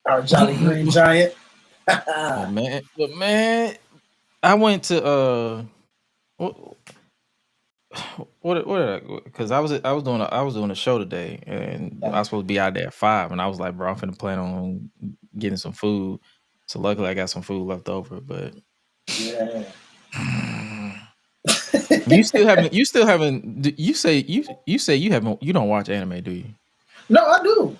Our Jolly Green Giant. But man, I went to what because I was doing a show today, and I was supposed to be out there at 5, and I was like, bro, I'm finna plan on getting some food. So luckily I got some food left over, but Yeah. you still haven't you say you don't watch anime, do you? No, I do.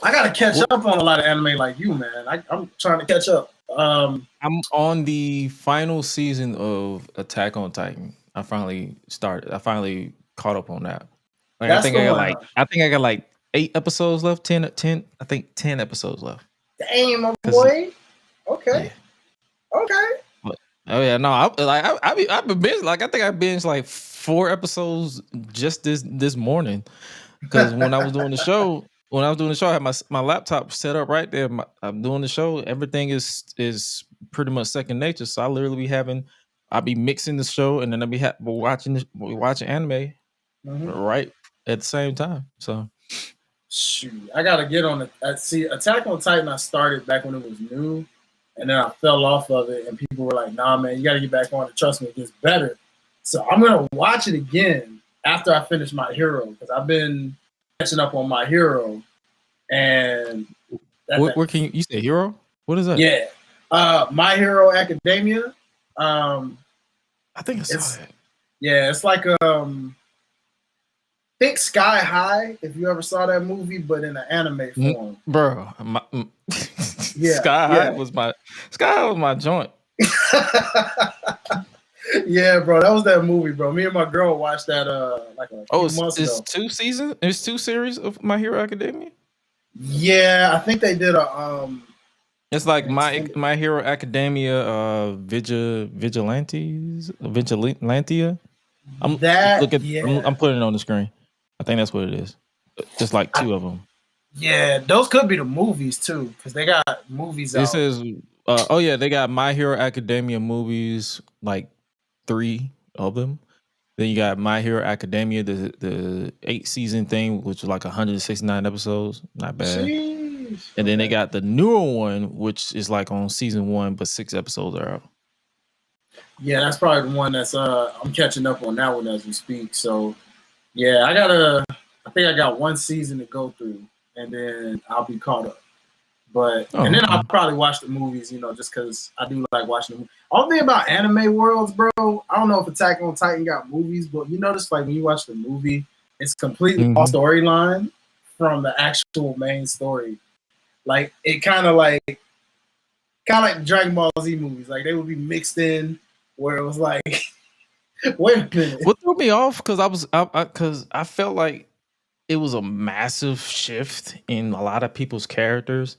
I gotta catch up on a lot of anime like you, man. I'm trying to catch up. I'm on the final season of Attack on Titan. I finally caught up on that. Like I think I got like 8 episodes left, 10 I think 10 episodes left. Damn, my boy. Okay. Yeah. Okay. Oh yeah, no, I've been binge. Like I think I binged like 4 episodes just this morning. Because when I was doing the show, I had my laptop set up right there. I'm doing the show. Everything is pretty much second nature. So I literally I'll be mixing the show, and then I'll be watching anime right at the same time. So shoot, I gotta get on it. See, Attack on Titan, I started back when it was new, and then I fell off of it, and people were like, "Nah, man, you gotta get back on it. Trust me, it gets better." So I'm gonna watch it again after I finish My Hero, because I've been catching up on My Hero, and where can you say Hero? What is that? Yeah, My Hero Academia. I think I saw that. Yeah, it's like think Sky High, if you ever saw that movie, but in an anime form. Bro, Sky High was my joint. Yeah, bro, that was that movie, bro. Me and my girl watched that like a few months ago. It's 2 seasons? There's 2 series of My Hero Academia? Yeah, I think they did a it's like My Hero Academia Vigilantia. I'm putting it on the screen. I think that's what it is. Just like 2 of them. Yeah, those could be the movies too, because they got movies out. It says they got My Hero Academia movies, like 3 of them. Then you got My Hero Academia, the 8-season thing, which is like 169 episodes. Not bad. Jeez. And then they got the newer one, which is like on season 1, but 6 episodes are out. Yeah, that's probably the one that's I'm catching up on that one as we speak. So yeah, I think I got 1 season to go through, and then I'll be caught up. But and then I'll probably watch the movies, just because I do like watching them. All the thing about anime worlds, bro, I don't know if Attack on Titan got movies, but you notice like when you watch the movie, it's completely off storyline from the actual main story. Like it kind of like Dragon Ball Z movies, like they would be mixed in where it was like, wait a minute. What threw me off because I felt like it was a massive shift in a lot of people's characters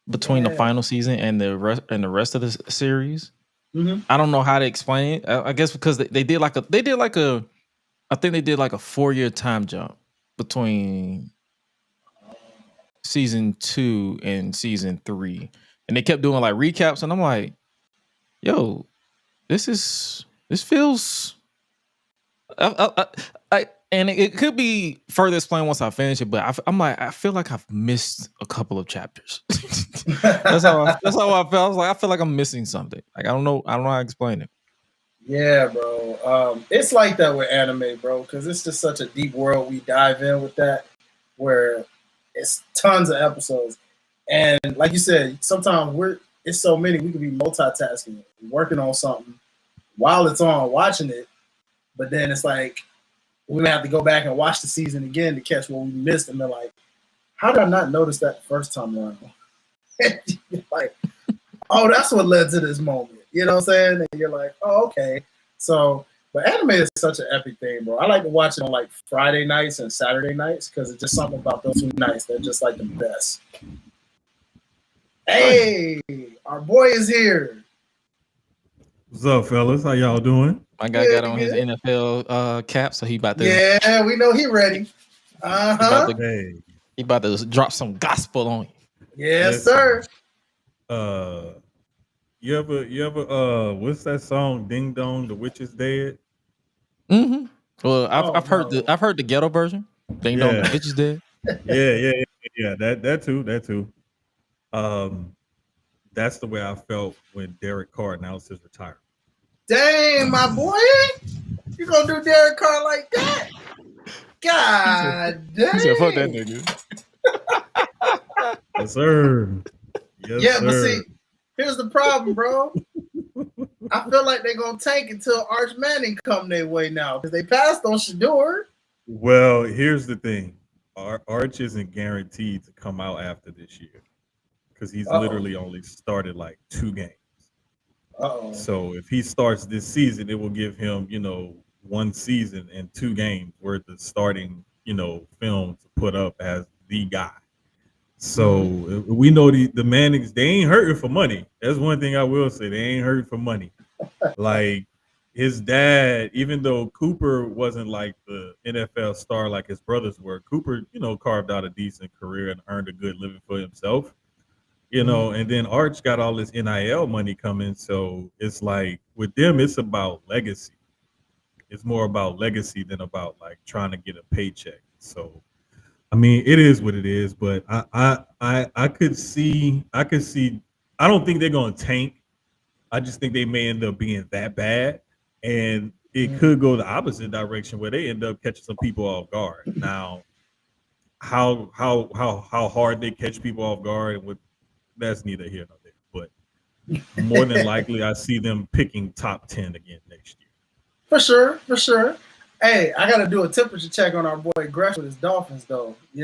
between the final season and the rest of the series. I don't know how to explain it. I guess because they did like a 4-year time jump between season 2 and season 3, and they kept doing like recaps, and I'm like, yo, this feels. And it could be further explained once I finish it, but I'm like, I feel like I've missed a couple of chapters. That's how I felt. I was like, I feel like I'm missing something. Like I don't know how to explain it. Yeah, bro. It's like that with anime, bro, because it's just such a deep world we dive in with that, where it's tons of episodes, and like you said, sometimes it's so many we could be multitasking, working on something while it's on, watching it, but then it's like we may have to go back and watch the season again to catch what we missed, and they're like, how did I not notice that the first time around? Like, oh, that's what led to this moment. You know what I'm saying? And you're like, oh, okay. So, but anime is such an epic thing, bro. I like to watch it on like Friday nights and Saturday nights because it's just something about those 2 nights. They're just like the best. Hey, our boy is here. What's up, fellas? How y'all doing? My guy got on his NFL cap, so he about to. Yeah, we know he ready. He about to drop some gospel on you. Yes, sir. You ever what's that song? Ding Dong, the Witch is Dead. Well, I've heard the ghetto version. Ding Dong, the Witch is Dead. Yeah. That too. That's the way I felt when Derek Carr announced his retirement. Dang, my boy, you gonna do Derek Carr like that? God dang. He said, "Fuck that nigga." Yes, sir. Yes, Yeah, sir. but see, here's the problem, bro. I feel like they're gonna tank until Arch Manning come their way now because they passed on Shador. Well, here's the thing: Arch isn't guaranteed to come out after this year because he's literally only started like 2 games. So if he starts this season, it will give him, 1 season and 2 games worth of starting, film to put up as the guy. So we know the Mannings, they ain't hurting for money. That's one thing I will say. They ain't hurting for money. Like his dad, even though Cooper wasn't like the NFL star like his brothers were, Cooper, carved out a decent career and earned a good living for himself. And then Arch got all this NIL money coming. So it's like with them, it's about legacy. It's more about legacy than about like trying to get a paycheck. So I mean, it is what it is, but I could see I don't think they're gonna tank. I just think they may end up being that bad. And it could go the opposite direction where they end up catching some people off guard. Now, how hard they catch people off guard and that's neither here nor there. But more than likely, I see them picking top 10 again next year. For sure. Hey, I gotta do a temperature check on our boy Gresh with his Dolphins, though. I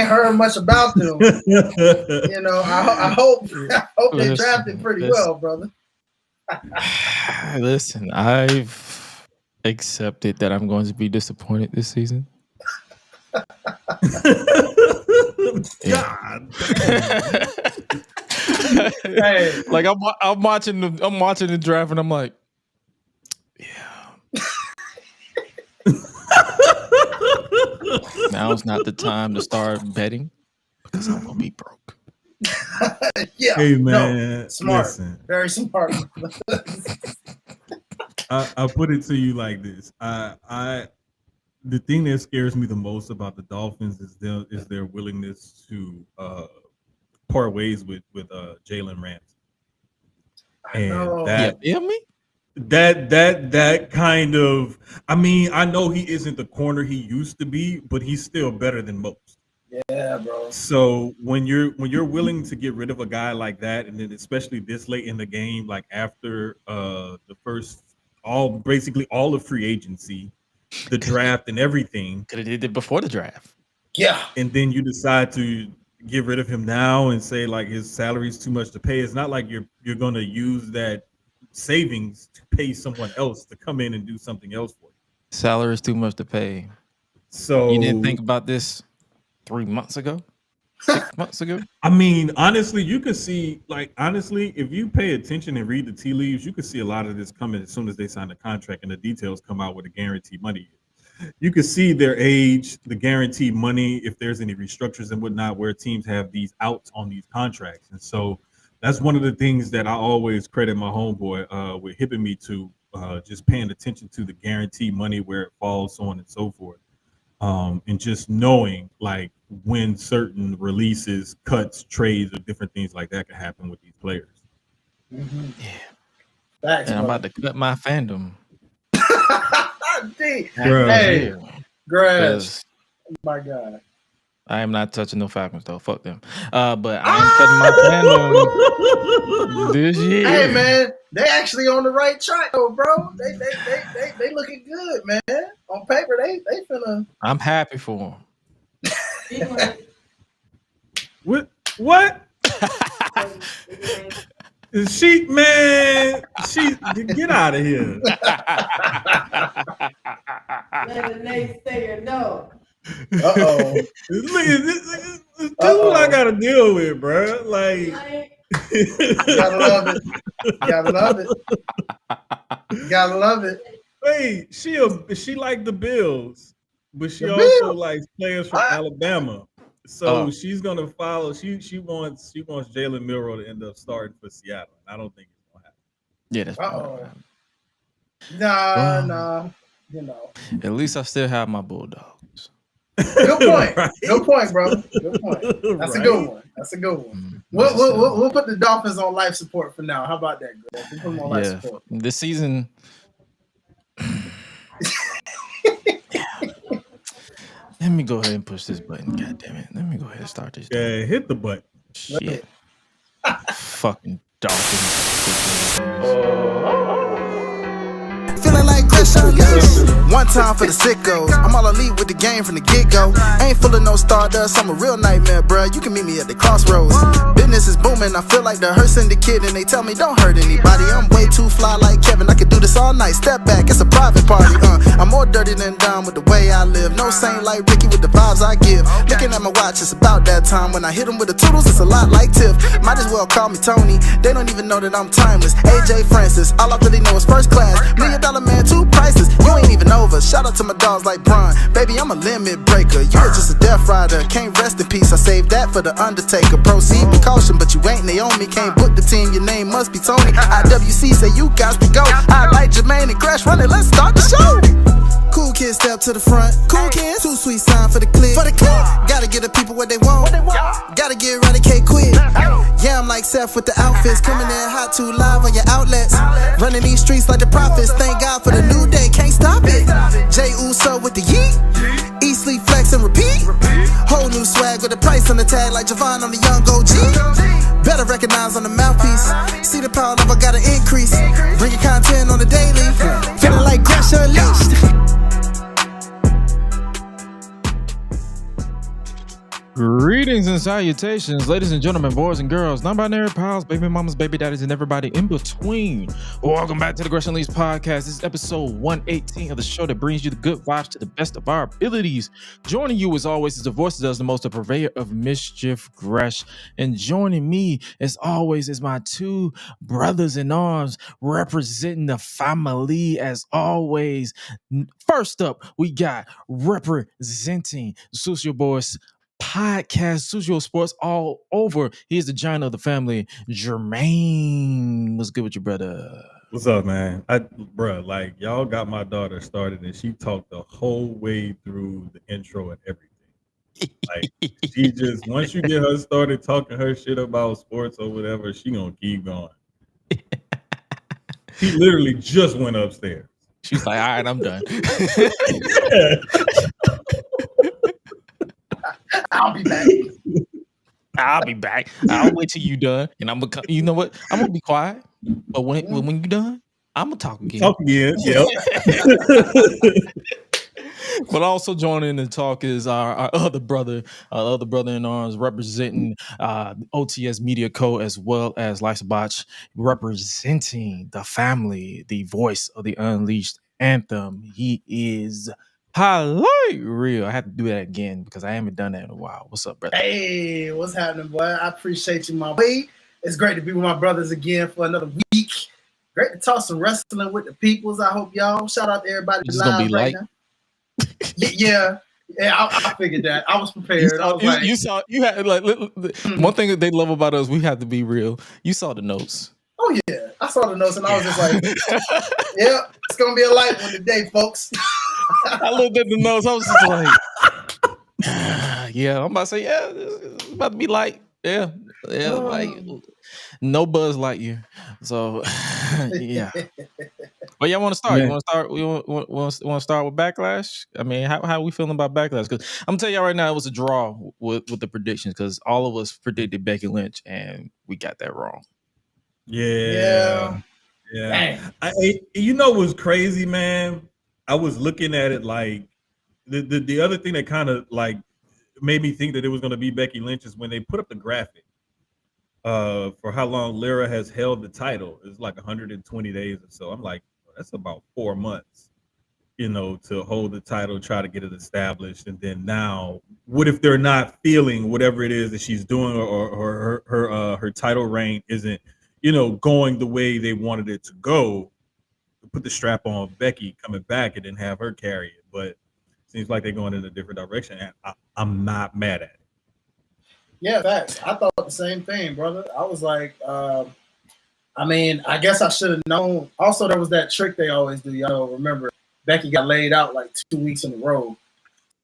ain't heard much about them. I hope they drafted pretty well, brother. Listen, I've accepted that I'm going to be disappointed this season. God. Hey. Like I'm watching the draft and I'm like, yeah. Now's not the time to start betting because I'm gonna be broke. Yeah. Hey man, no, smart. Listen. Very smart. I'll put it to you like this. The thing that scares me the most about the Dolphins is their willingness to part ways with Jalen Ramsey. And that that kind of, I mean, I know he isn't the corner he used to be, but he's still better than most. Yeah, bro. So when you're willing to get rid of a guy like that, and then especially this late in the game, like after the first basically all of free agency, the draft and everything. Could have did it before the draft. Yeah. And then you decide to get rid of him now and say like his salary is too much to pay. It's not like you're going to use that savings to pay someone else to come in and do something else for you. Salary is too much to pay. So you didn't think about this 3 months ago? 6 months ago? I mean, honestly, you could see, like, honestly, if you pay attention and read the tea leaves, you could see a lot of this coming as soon as they sign the contract and the details come out with the guaranteed money. You could see their age, the guaranteed money, if there's any restructures and whatnot, where teams have these outs on these contracts. And so that's one of the things that I always credit my homeboy with hipping me to, just paying attention to the guaranteed money, where it falls, so on and so forth. And just knowing like when certain releases, cuts, trades, or different things like that can happen with these players. Mm-hmm. Yeah. That's and I'm about to cut my fandom. Hey, Gresh. Oh my God. I am not touching no Falcons though. Fuck them. But I am cutting my fandom this year. Hey man, they actually on the right track though, bro. They looking good, man. On paper, they finna. I'm happy for them. What? She get out of here. Let the naysayer know. Uh-oh. This is what I gotta deal with, bro. Like, gotta love it. Gotta love it. Gotta love it. Wait, she like the Bills, but she also likes players from Alabama. So she's gonna follow. She wants Jalen Milroe to end up starting for Seattle. I don't think it's gonna happen. Yeah, that's nah. You know. At least I still have my Bulldogs. Good point. Right? Good point, bro. Good point. That's a good one. That's a good one. We'll put the Dolphins on life support for now. How about that, Greg? We'll put them on life support. This season. Let me go ahead and push this button. God damn it. Let me go ahead and start this. Yeah, hit the button. Shit. Fucking Dolphins. Feeling like GRESH UNLEASHED. One time for the sickos. I'm all elite with the game from the get-go. Ain't full of no stardust, I'm a real nightmare, bruh. You can meet me at the crossroads. Business is booming, I feel like the Hurt Syndicate, and they tell me don't hurt anybody. I'm way too fly like Kevin, I could do this all night. Step back, it's a private party, I'm more dirty than dumb with the way I live. No saint like Ricky with the vibes I give. Looking at my watch, it's about that time. When I hit them with the toodles, it's a lot like Tiff. Might as well call me Tony, they don't even know that I'm timeless. AJ Francis, all I really know is first class. $1 million man, 2 prices, you ain't even over. Shout out to my dogs like Bron. Baby, I'm a limit breaker. You are just a death rider. Can't rest in peace. I saved that for the Undertaker. Proceed with caution, but you ain't Naomi. Can't book the team. Your name must be Tony. IWC say you got to go. Hi-Lite Jermaine and GRESH running. Let's start the show. Cool kids step to the front. Cool kids. Too sweet sign for the click. Gotta give the people what they want. Gotta get eradicate quick. Yeah, I'm like Seth with the outfits. Coming in hot too live on your outlets. Running these streets like the prophets. Thank God for the new day. Can't stop it. Jay Uso with the yeet. Eat, sleep, flex, and repeat. Whole new swag with a price on the tag like Javon on the young OG. Better recognize on the mouthpiece. See the power level gotta increase. Bringing content on the daily. Feeling like GRESH UNLEASHED. Greetings and salutations, ladies and gentlemen, boys and girls, non-binary pals, baby mamas, baby daddies, and everybody in between. Welcome back to the GRESH Unleashed podcast. This is episode 118 of the show that brings you the good vibes to the best of our abilities. Joining you, as always, is the voice that does the most, the purveyor of mischief, Gresh. And joining me, as always, is my 2 brothers in arms representing the family, as always. First up, we got representing Social Boys podcast, Sujo Sports all over. He's the giant of the family, Jermaine. What's good with you, brother? What's up, man? Bruh, like y'all got my daughter started and she talked the whole way through the intro and everything. Like she just, once you get her started talking her shit about sports or whatever, she gonna keep going. She literally just went upstairs. She's like, all right, I'm done. I'll be back. I'll wait till you done, and I'm gonna. You know what? I'm gonna be quiet, but when you done, I'm gonna talk again. Yep. But also joining the talk is our other brother in arms, representing OTS Media Co. as well as Life's Botch, representing the family, the voice of the Unleashed anthem. He is Hi-Lite Real. I have to do that again because I haven't done that in a while. What's up, brother? Hey, what's happening, boy? I appreciate you, my boy. It's great to be with my brothers again for another week. Great to talk some wrestling with the peoples. I hope y'all. Shout out to everybody This is live gonna be right light. now. Yeah, I figured that. I was prepared. You saw one thing that they love about us. We have to be real. You saw the notes. Oh yeah, I saw the notes and I was just like, "Yeah, it's gonna be a light one today, folks." I looked at the notes. I was just like, "Yeah, I'm about to say, yeah, it's about to be light. Yeah, like no Buzz Lightyear." So yeah. But yeah, want to start? Yeah. You want to start? We want to start with Backlash. I mean, how are we feeling about Backlash? Because I'm gonna tell y'all right now, it was a draw with the predictions because all of us predicted Becky Lynch and we got that wrong. Yeah. You know what's crazy, man? I was looking at it like the other thing that kind of like made me think that it was going to be Becky Lynch is when they put up the graphic for how long Lyra has held the title. It's like 120 days or so. I'm like, that's about 4 months, to hold the title, try to get it established. And then now, what if they're not feeling whatever it is that she's doing or her title reign isn't, going the way they wanted it to go? Put the strap on Becky coming back and then have her carry it. But it seems like they're going in a different direction. And I'm not mad at it. Yeah, facts. I thought the same thing, brother. I was like, I guess I should have known. Also, there was that trick they always do. Y'all remember Becky got laid out like 2 weeks in a row.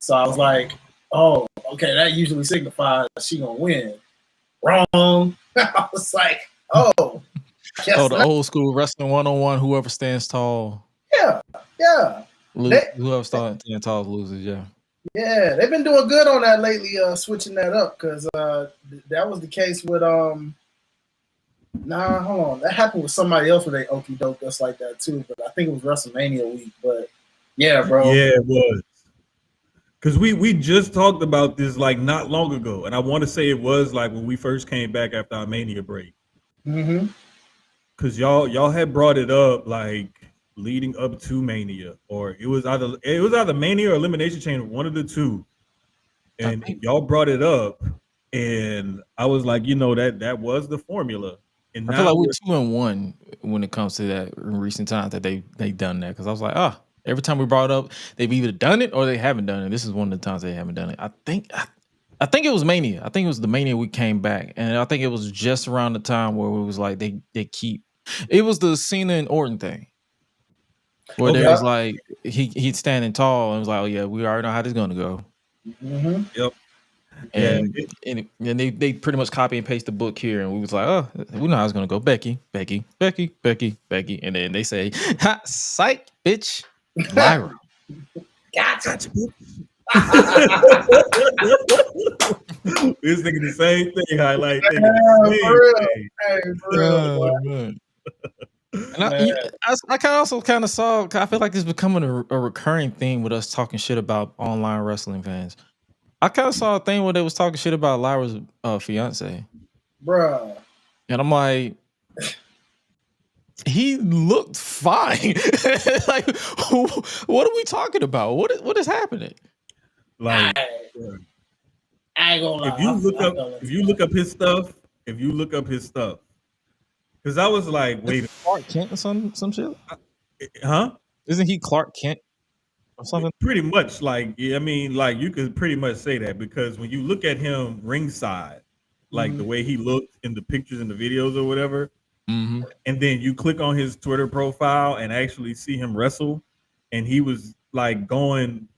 So I was like, oh, okay, that usually signifies she gonna win. Wrong. I was like, oh, the old school wrestling 101. Whoever stands tall. Yeah. Whoever stands tall loses. Yeah. Yeah, they've been doing good on that lately, switching that up because that was the case with Nah, hold on. That happened with somebody else where they okey doke us like that too. But I think it was WrestleMania week. But yeah, bro. Yeah, it was. Because we just talked about this like not long ago, and I want to say it was like when we first came back after our Mania break. Mm-hmm. Because y'all had brought it up like leading up to Mania, or it was either Mania or Elimination Chamber, one of the two. And y'all brought it up, and I was like, that was the formula. And I feel like we're 2-1 when it comes to that in recent times that they done that, because I was like, every time we brought it up, they've either done it or they haven't done it. This is one of the times they haven't done it. I think it was Mania. I think it was the Mania we came back, and I think it was just around the time where it was like they keep. It was the Cena and Orton thing, where there was like he's standing tall and was like, oh yeah, we already know how this is gonna go. Mm-hmm. Yep. And they pretty much copy and paste the book here, and we was like, oh, we know how it's gonna go. Becky, and then they say, ha, psych, bitch, Lyra. Gotcha. We was thinking the same thing. Hi-Lite thinking for real, man. And I kind of saw. I feel like this is becoming a recurring theme with us talking shit about online wrestling fans. I kind of saw a thing where they was talking shit about Lyra's fiance, bruh, and I'm like, he looked fine. Like, what are we talking about? What is happening? Like, I ain't gonna lie. If you look up his stuff, because I was like, wait, Clark Kent or some shit? Huh? Isn't he Clark Kent or something? Pretty much, like, I mean, like, you could pretty much say that, because when you look at him ringside, like the way he looked in the pictures and the videos or whatever, and then you click on his Twitter profile and actually see him wrestle, and he was like going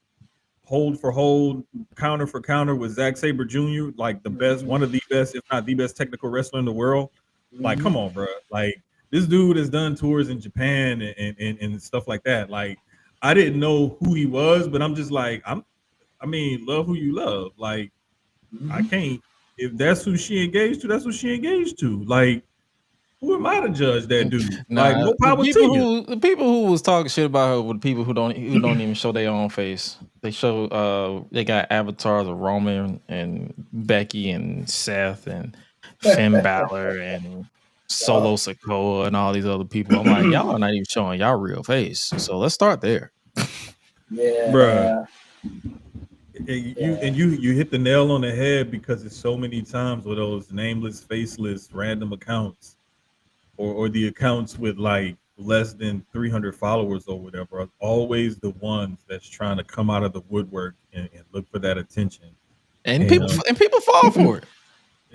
hold for hold, counter for counter with Zack Sabre Jr., like the best, one of the best, if not the best technical wrestler in the world. Like, come on, bro. Like, this dude has done tours in Japan and stuff like that. Like, I didn't know who he was, but I'm just like, I mean, love who you love. Like, I can't, if that's who she engaged to, that's who she engaged to. Like, who am I to judge that dude? Like, no power to you. The people who was talking shit about her were the people who don't even show their own face. They show they got avatars of Roman and Becky and Seth and Finn Balor and Solo Sikoa and all these other people. I'm like, y'all are not even showing y'all real face. So let's start there. Yeah, bruh. You hit the nail on the head, because it's so many times with those nameless, faceless, random accounts, or the accounts with like less than 300 followers or whatever, are always the ones that's trying to come out of the woodwork and look for that attention. And people fall for it.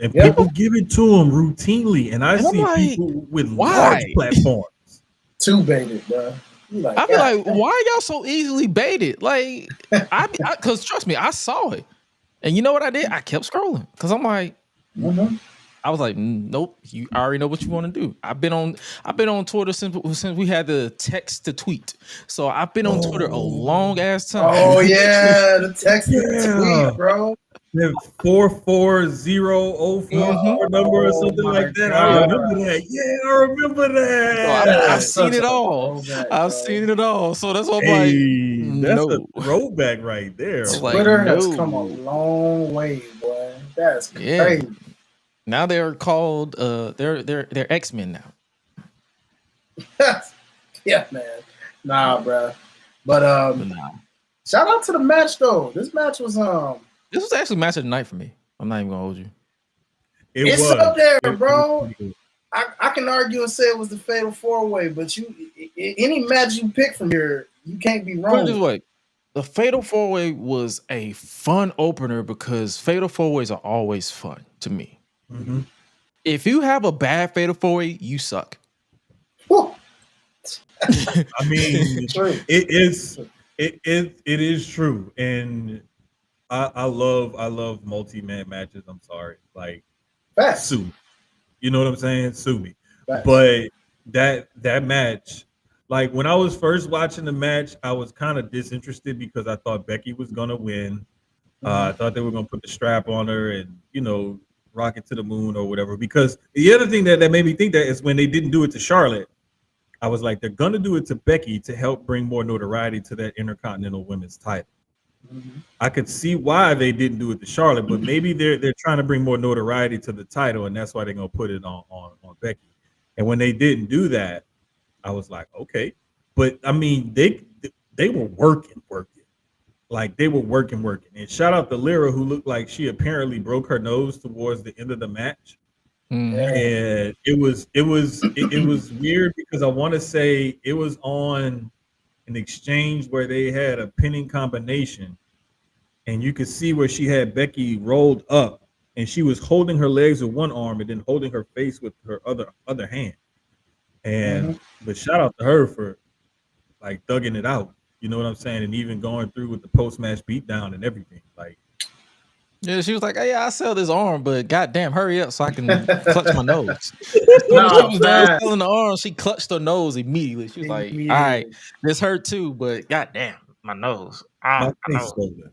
And people give it to them routinely. And I see people with large platforms. Too baited, bro. Like, I be like, why are y'all so easily baited? Like, because trust me, I saw it. And you know what I did? I kept scrolling. Because I'm like, I was like, nope, you already know what you want to do. I've been on Twitter since we had the text to tweet. So I've been on Twitter a long ass time. Oh yeah, the text to tweet, bro. The 44004 number or something like that. I remember that. Yeah, I remember that. So I've seen it all. I've seen it all. So that's what I'm like. That's a throwback right there. Twitter has come a long way, boy. That's crazy. Yeah. Now they're called they're X-Men now. Yeah, man. Nah, bro. But shout out to the match though. This match was This was actually match of the night for me. I'm not even gonna hold you. It's up there, bro. I can argue and say it was the Fatal 4-Way, but any match you pick from here, you can't be wrong. Put it this way. The Fatal 4-Way was a fun opener because Fatal 4-Ways are always fun to me. Mm-hmm. If you have a bad Fatal 4-Way, you suck. I mean, it is true, and I love multi-man matches. I'm sorry, like Facts. sue me. You know what I'm saying? Sue me. Facts. But that match, like when I was first watching the match, I was kind of disinterested because I thought Becky was gonna win. I thought they were gonna put the strap on her and rock it to the moon or whatever. Because the other thing that made me think that is when they didn't do it to Charlotte, I was like, they're gonna do it to Becky to help bring more notoriety to that Intercontinental Women's title. I could see why they didn't do it to Charlotte, but maybe they're trying to bring more notoriety to the title, and that's why they're gonna put it on Becky. And when they didn't do that, I was like, okay. But I mean, they were working. Like they were working. And shout out to Lyra, who looked like she apparently broke her nose towards the end of the match. And it was weird because I want to say it was on an exchange where they had a pinning combination, and you could see where she had Becky rolled up, and she was holding her legs with one arm and then holding her face with her other hand. And but shout out to her for like thugging it out. You know what I'm saying? And even going through with the post-match beatdown and everything. Like, yeah, she was like, "Hey, I sell this arm, but goddamn, hurry up so I can clutch my nose." No, she was done man. selling the arm. She clutched her nose immediately. She was like, "All right, this hurt too, but goddamn, my nose, my face swollen.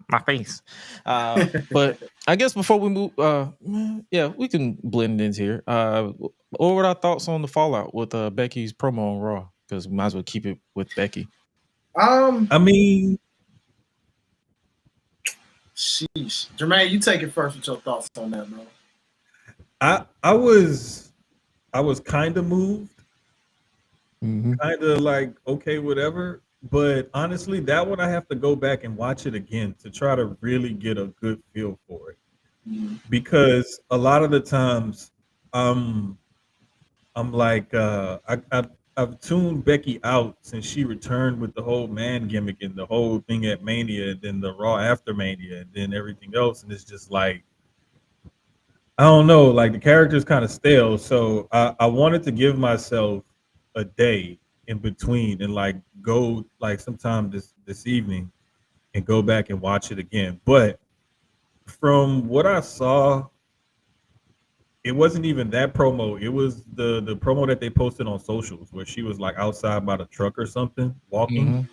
My face." But I guess before we move, yeah, we can blend in here. What were our thoughts on the fallout with Becky's promo on Raw? Because we might as well keep it with Becky. I mean, sheesh. Jermaine, you take it first with your thoughts on that, bro. I was kind of moved, kind of like, okay, whatever. But honestly, that one I have to go back and watch it again to try to really get a good feel for it. Because a lot of the times, I'm like, I've tuned Becky out since she returned with the whole man gimmick and the whole thing at Mania, and then the Raw after Mania, and then everything else. And it's just like, I don't know, like the character's kind of stale. So I wanted to give myself a day in between and like go like sometime this evening and go back and watch it again. But from what I saw, it wasn't even that promo. It was the promo that they posted on socials where she was like outside by the truck or something walking.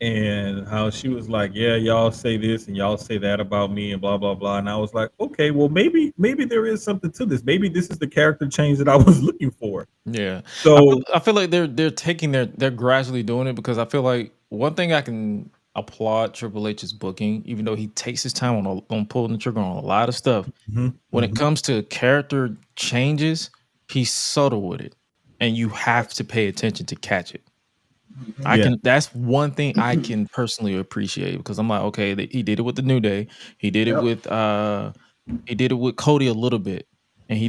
And how she was like, yeah, y'all say this and y'all say that about me and blah, blah, blah. And I was like, okay, well, maybe there is something to this. Maybe this is the character change that I was looking for. Yeah. So I feel like they're gradually doing it, because I feel like one thing I can applaud Triple H's booking, even though he takes his time on pulling the trigger on a lot of stuff. When it comes to character changes, he's subtle with it, and you have to pay attention to catch it. That's one thing I can personally appreciate, because I'm like, okay, he did it with the New Day, he did it with Cody a little bit, and he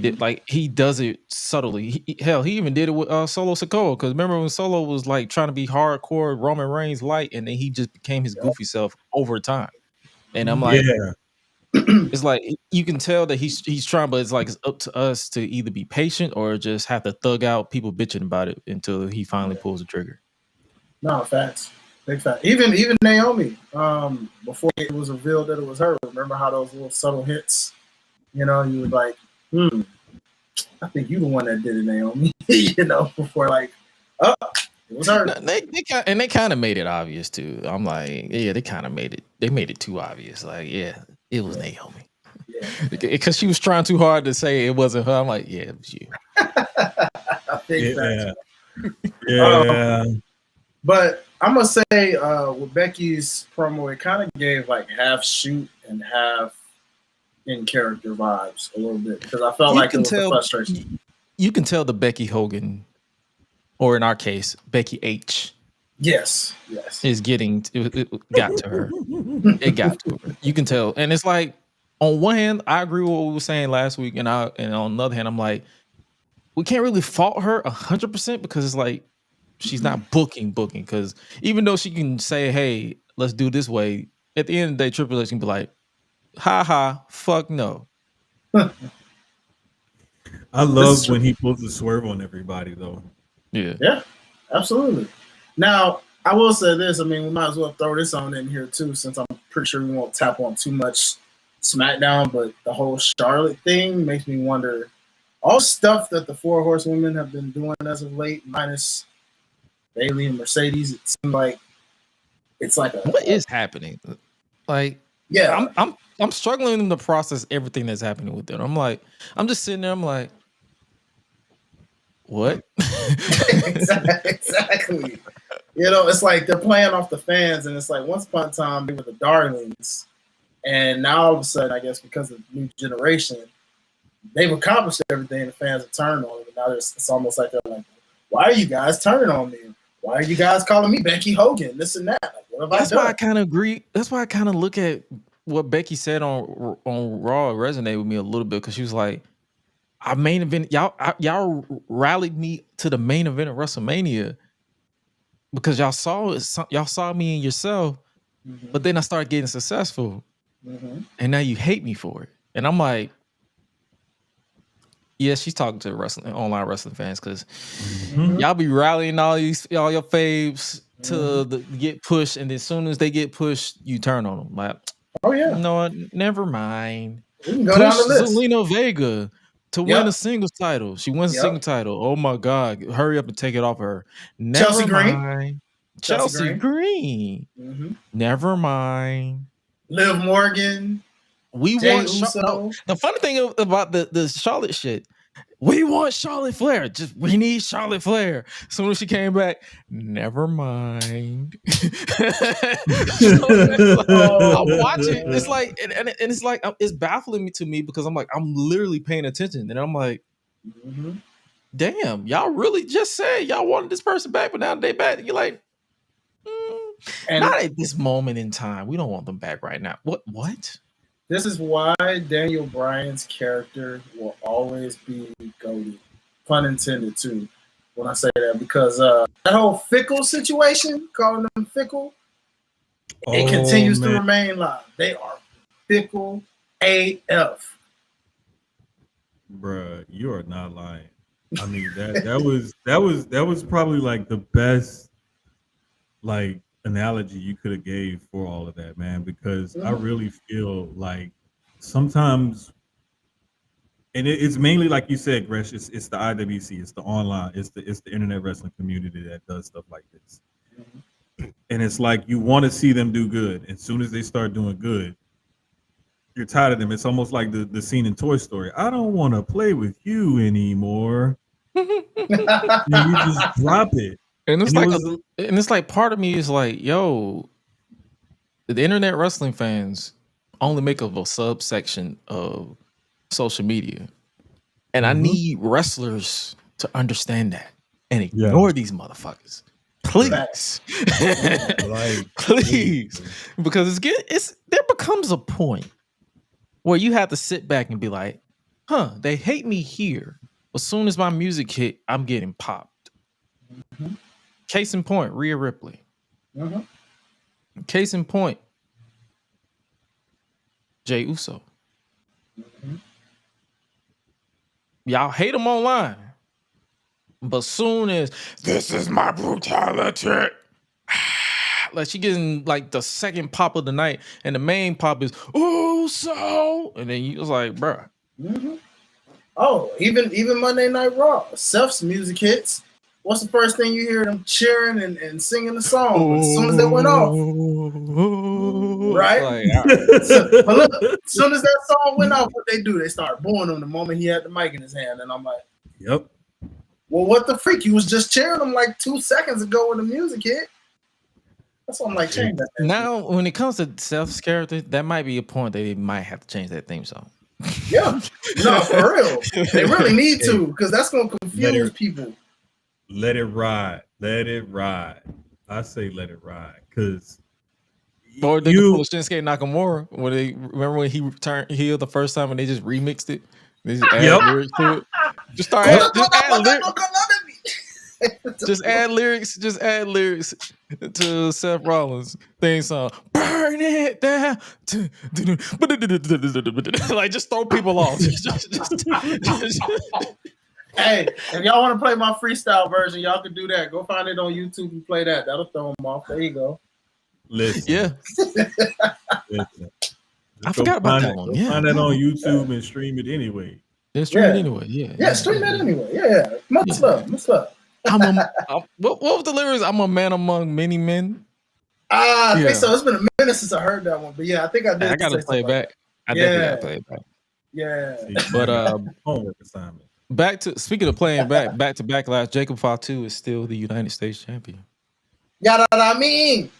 does it subtly. He even did it with Solo Sikoa, because remember when Solo was like trying to be hardcore Roman Reigns light, and then he just became his goofy self over time. And I'm like, it's like you can tell that he's trying, but it's like it's up to us to either be patient or just have to thug out people bitching about it until he finally pulls the trigger. No, facts. Big fact. Even Naomi, before it was revealed that it was her, remember how those little subtle hits, you were like, I think you the one that did it, Naomi. Before like, oh, it was her. They kind of made it obvious too. I'm like, yeah, they kind of made it. They made it too obvious. Like, yeah, it was Naomi. Because she was trying too hard to say it wasn't her. I'm like, yeah, it was you. Big fact. But I'm gonna say with Becky's promo, it kind of gave like half shoot and half in character vibes a little bit, because I felt like it was the frustration. You can tell the Becky Hogan, or in our case, Becky H. Yes. Is getting it got to her. It got to her. You can tell, and it's like on one hand, I agree with what we were saying last week, and on the other hand, I'm like, we can't really fault her 100%, because it's like, she's not booking, because even though she can say, hey, let's do this way, at the end of the day, Triple H can be like, ha ha, fuck no. I love when he pulls the swerve on everybody, though. Yeah, absolutely. Now, I will say this. I mean, we might as well throw this on in here, too, since I'm pretty sure we won't tap on too much SmackDown, but the whole Charlotte thing makes me wonder. All stuff that the 4 horsewomen have been doing as of late, minus Bayley and Mercedes, it seems like it's like what is happening? Like, yeah, I'm struggling to process everything that's happening with them. I'm just sitting there. I'm like, what? exactly. You know, it's like they're playing off the fans, and it's like once upon a time they were the darlings, and now all of a sudden, I guess because of the new generation, they've accomplished everything. The fans have turned on them, and now it's almost like they're like, "Why are you guys turning on me? Why are you guys calling me Becky Hogan? This and that." Like, what have That's I done? why I kind of agree. That's why I kind of look at what Becky said on Raw resonate with me a little bit, because she was like, "Our main event, y'all rallied me to the main event of WrestleMania because y'all saw me and yourself, but then I started getting successful, and now you hate me for it." And I'm like, yeah, she's talking to online wrestling fans, because y'all be rallying all your faves to get pushed, and as soon as they get pushed, you turn on them. Like, oh yeah, no, never mind. We can go down the list. Zelina Vega to win a singles title. She wins a single title. Oh my God, hurry up and take it off her. Never mind. Chelsea Green. Never mind. Liv Morgan. We want the funny thing about the Charlotte shit. We want Charlotte Flair. We need Charlotte Flair. As soon as she came back, never mind. I'm watching. It's like, and it's like, it's baffling to me, because I'm like, I'm literally paying attention, and I'm like, damn, y'all really just said y'all wanted this person back, but now they back. You're like, not at this moment in time. We don't want them back right now. What? This is why Daniel Bryan's character will always be goated. Pun intended, too, when I say that, because that whole Fickle situation, calling them Fickle, it continues to remain live. They are fickle AF. Bruh, you are not lying. I mean, that was probably like the best like analogy you could have gave for all of that, man, because I really feel like sometimes, and it's mainly like you said, Gresh, it's the IWC, it's the online, it's the internet wrestling community that does stuff like this. And it's like you want to see them do good. As soon as they start doing good, you're tired of them. It's almost like the scene in Toy Story. I don't want to play with you anymore. You just drop it. And it's like part of me is like, yo, the internet wrestling fans only make up a subsection of social media. And I need wrestlers to understand that and ignore these motherfuckers. Please. Please. Because there becomes a point where you have to sit back and be like, they hate me here. As soon as my music hit, I'm getting popped. Case in point, Rhea Ripley. Case in point, Jey Uso. Y'all hate them online. But soon as this is my brutality, like she getting like the second pop of the night, and the main pop is Uso, and then you was like, bruh. Oh, even Monday Night Raw, Seth's music hits. What's the first thing you hear them cheering and singing the song? As soon as they went off, right? But look, as soon as that song went off, what they do? They start booing him the moment he had the mic in his hand, and I'm like, yep. Well, what the freak? You was just cheering him like 2 seconds ago when the music hit. That's what I'm like, change that. Now, when it comes to Seth's character, that might be a point that they might have to change that theme song. Yeah, no, for real. They really need to, because that's gonna confuse people. Let it ride. Let it ride. I say let it ride, because or they could pull Shinsuke Nakamura when remember when he turned heel the first time and they just remixed it. They just add lyrics to it. Just add lyrics. Just add lyrics to Seth Rollins' theme song. Burn it down. Like, just throw people off. Hey, if y'all want to play my freestyle version, y'all can do that. Go find it on YouTube and play that. That'll throw them off. There you go. Listen. Yeah. Listen. I forgot about that one. Yeah. Find that on YouTube and stream it anyway. Yeah, stream it anyway. Yeah. Yeah, stream that anyway. Yeah. Much love. What was the lyrics? I'm a man among many men. I think so. It's been a minute since I heard that one, but yeah, I think I did. I gotta play it back. I definitely gotta play it back. Yeah. But homework assignment. Back to speaking of playing back to Backlash, Jacob Fatu is still the United States champion. Yeah, that I mean.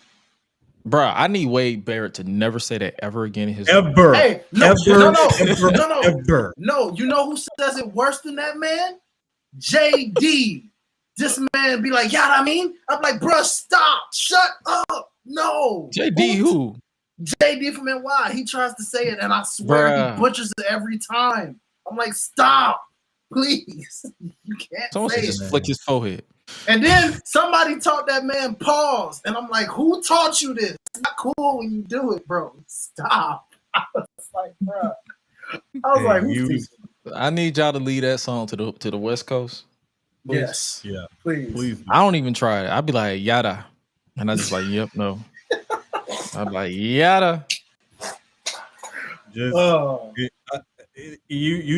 Bruh, I need Wade Barrett to never say that ever again in his life. Hey, no. No. You know who says it worse than that man? JD. This man be like, yeah, I mean. I'm like, bruh, stop. Shut up. No. JD who? JD from NY. He tries to say it, and I swear he butchers it every time. I'm like, stop. Please. You can't Someone say just it. flick his forehead. And then somebody taught that man pause. And I'm like, who taught you this? It's not cool when you do it, bro. Stop. I was like, bro. I need y'all to lead that song to the West Coast. Please. Yes. Yeah. Please. I don't even try it. I'd be like, yada. And I just like, yep, no. I'm like, yada. You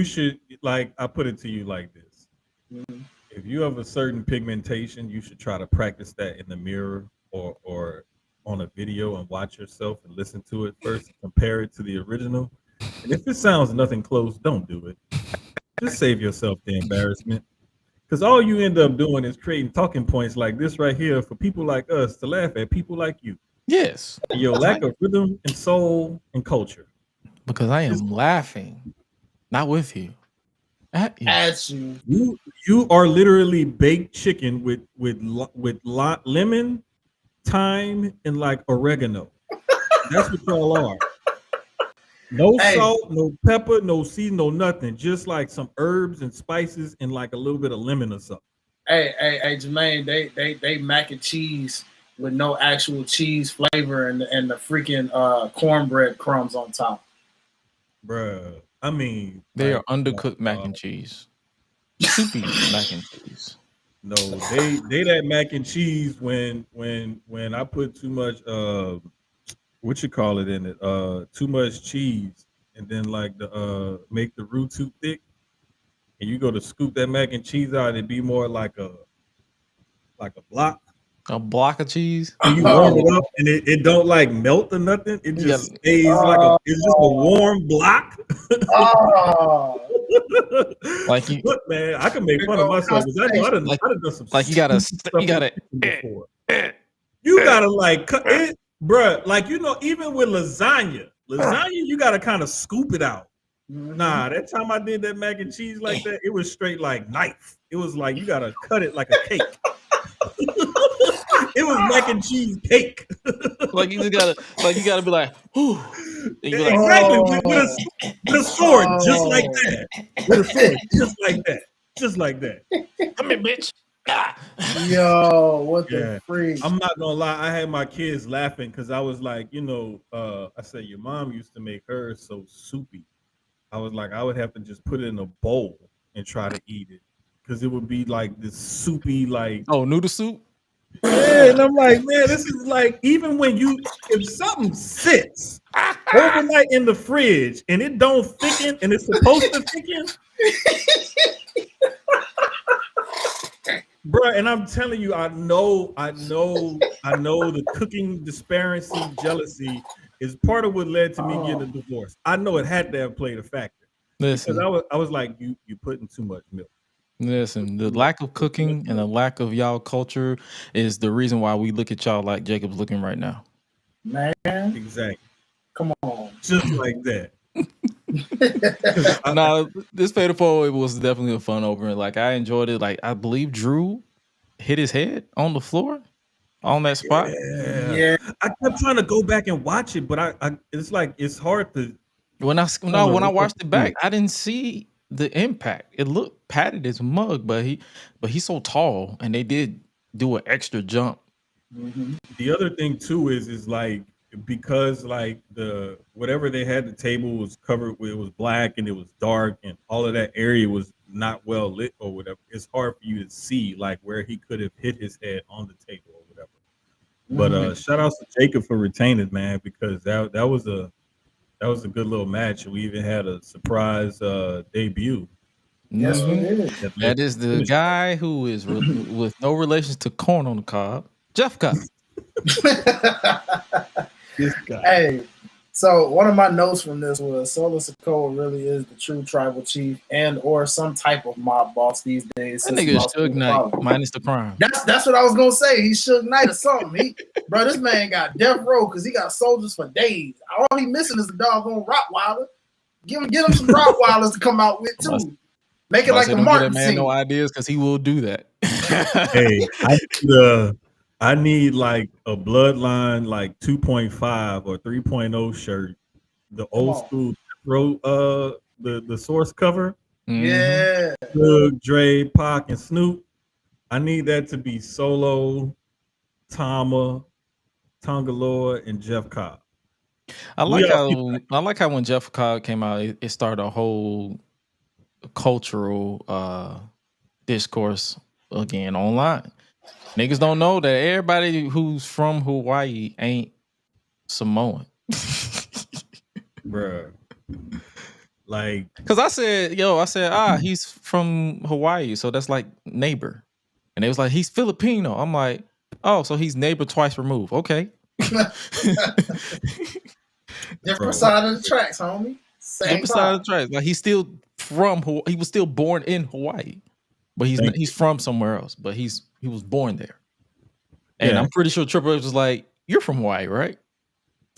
should, like, I put it to you like this. Mm-hmm. If you have a certain pigmentation, you should try to practice that in the mirror or on a video and watch yourself and listen to it first, compare it to the original. And if it sounds nothing close, don't do it. Just save yourself the embarrassment. Because all you end up doing is creating talking points like this right here for people like us to laugh at people like you. Yes. And your lack of rhythm and soul and culture. Because I am laughing, not with you. At you. You are literally baked chicken with lemon, thyme, and like oregano. That's what y'all are. No salt, no pepper, no season, no nothing. Just like some herbs and spices and like a little bit of lemon or something. Hey, Jermaine, they mac and cheese with no actual cheese flavor and the freaking cornbread crumbs on top. Bruh, I mean, they are undercooked mac and cheese. Soupy mac and cheese. No, they that mac and cheese when I put too much what you call it in it, too much cheese, and then like the make the roux too thick, and you go to scoop that mac and cheese out, it'd be more like a block. A block of cheese. And you warm it up, and it don't like melt or nothing. It just stays like it's just a warm block. Like you, look, man, I can make fun of myself because I know I done done some. Like you gotta like cut it, bruh. Like even with lasagna, you gotta kind of scoop it out. Nah, that time I did that mac and cheese like that, it was straight like knife. It was like you gotta cut it like a cake. It was mac and cheese cake. Like you gotta be like, whew. Exactly, with a sword, just like that. With a sword, just like that. Come here, bitch. Yo, what the freak? I'm not gonna lie, I had my kids laughing because I was like, I said your mom used to make hers so soupy. I was like, I would have to just put it in a bowl and try to eat it because it would be like this soupy, like noodle soup. Yeah, and I'm like, man, this is like even when if something sits overnight in the fridge and it don't thicken and it's supposed to thicken, bro. And I'm telling you, I know the cooking disparity, jealousy is part of what led to me getting a divorce. I know it had to have played a factor. Listen, because I was like, you putting too much milk. Listen, the lack of cooking and the lack of y'all culture is the reason why we look at y'all like Jacob's looking right now. Man, exactly. Come on, just like that. No, this Fatal 4 was definitely a fun opener. Like I enjoyed it. Like I believe Drew hit his head on the floor on that spot. Yeah. I kept trying to go back and watch it, but I it's like it's hard to. When I watched it back, I didn't see the impact. It looked padded as mug, but he's so tall, and they did do an extra jump. Mm-hmm. The other thing too is like because like the whatever they had, the table was covered with, it was black and it was dark and all of that area was not well lit or whatever. It's hard for you to see like where he could have hit his head on the table or whatever. But shout out to Jacob for retaining, man, because that was a good little match. We even had a surprise debut. Yes, we did. That is the guy who is with no relations to corn on the cob, Jeff Cobb. This guy. Hey, so one of my notes from this was Solo Sikoa really is the true tribal chief and or some type of mob boss these days. That nigga is Suge Knight minus the crime. That's what I was gonna say. He's Suge Knight or something. Bro, this man got death row because he got soldiers for days. All he missing is a doggone Rottweiler. Get him some Rottweilers to come out with too. Make it like the Martin man scene. No ideas because he will do that. Hey, I need like a Bloodline like 2.5 or 3.0 shirt, the old school the source cover. Yeah, Doug, Dre, Pac, and Snoop. I need that to be Solo, Tama, Tonga Lord, and Jeff Cobb. I like how when Jeff Cobb came out, it started a whole cultural discourse again online. Niggas don't know that everybody who's from Hawaii ain't Samoan. Bruh. Like, because I said, he's from Hawaii, so that's like neighbor. And they was like, he's Filipino. I'm like, oh, so he's neighbor twice removed. Okay. Different side of the tracks, homie. Different side of the tracks. Like he's still from Hawaii. He was still born in Hawaii, but he's from somewhere else. But he was born there. And I'm pretty sure Triple H was like, "You're from Hawaii, right?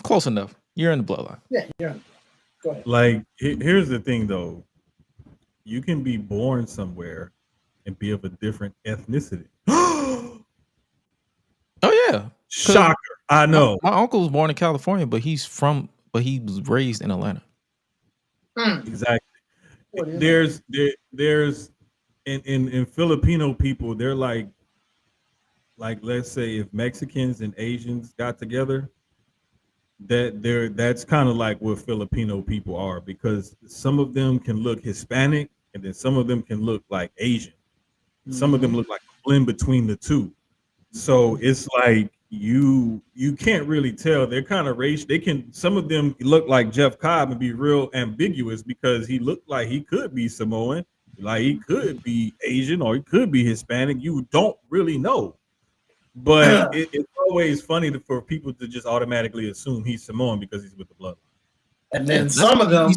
Close enough. You're in the bloodline." Yeah, you're in the bloodline. Go ahead. Like, here's the thing, though. You can be born somewhere and be of a different ethnicity. Oh yeah, shocker! I know. My uncle was born in California, but he was raised in Atlanta. Exactly. There's in Filipino people, they're like let's say if Mexicans and Asians got together, that's kind of like what Filipino people are, because some of them can look Hispanic and then some of them can look like Asian. Some of them look like a blend between the two. So it's like you can't really tell. They're kind of racial. Some of them look like Jeff Cobb and be real ambiguous because he looked like he could be Samoan, like he could be Asian, or he could be Hispanic. You don't really know. But it's always funny for people to just automatically assume he's Samoan because he's with the bloodline. And then some of them.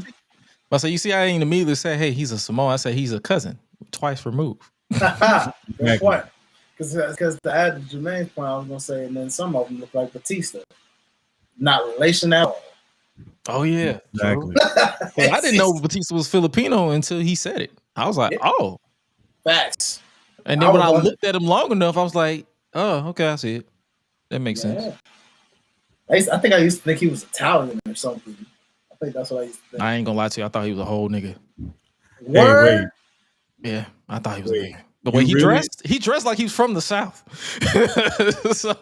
So you see, I ain't immediately say, "Hey, he's a Samoan." I say he's a cousin, twice removed. That's what. Because to add to Jermaine's point, I was gonna say, and then some of them look like Batista, not relation at all. Oh yeah, exactly. Well, I didn't know Batista was Filipino until he said it. I was like, oh, facts. And then when I looked at him long enough, I was like, oh, okay, I see it. That makes sense. I think I used to think he was Italian or something. I think that's what I used to think. I ain't gonna lie to you. I thought he was a whole nigga. Word? Hey, yeah, I thought he was a nigga. The way he dressed like he was from the South. So,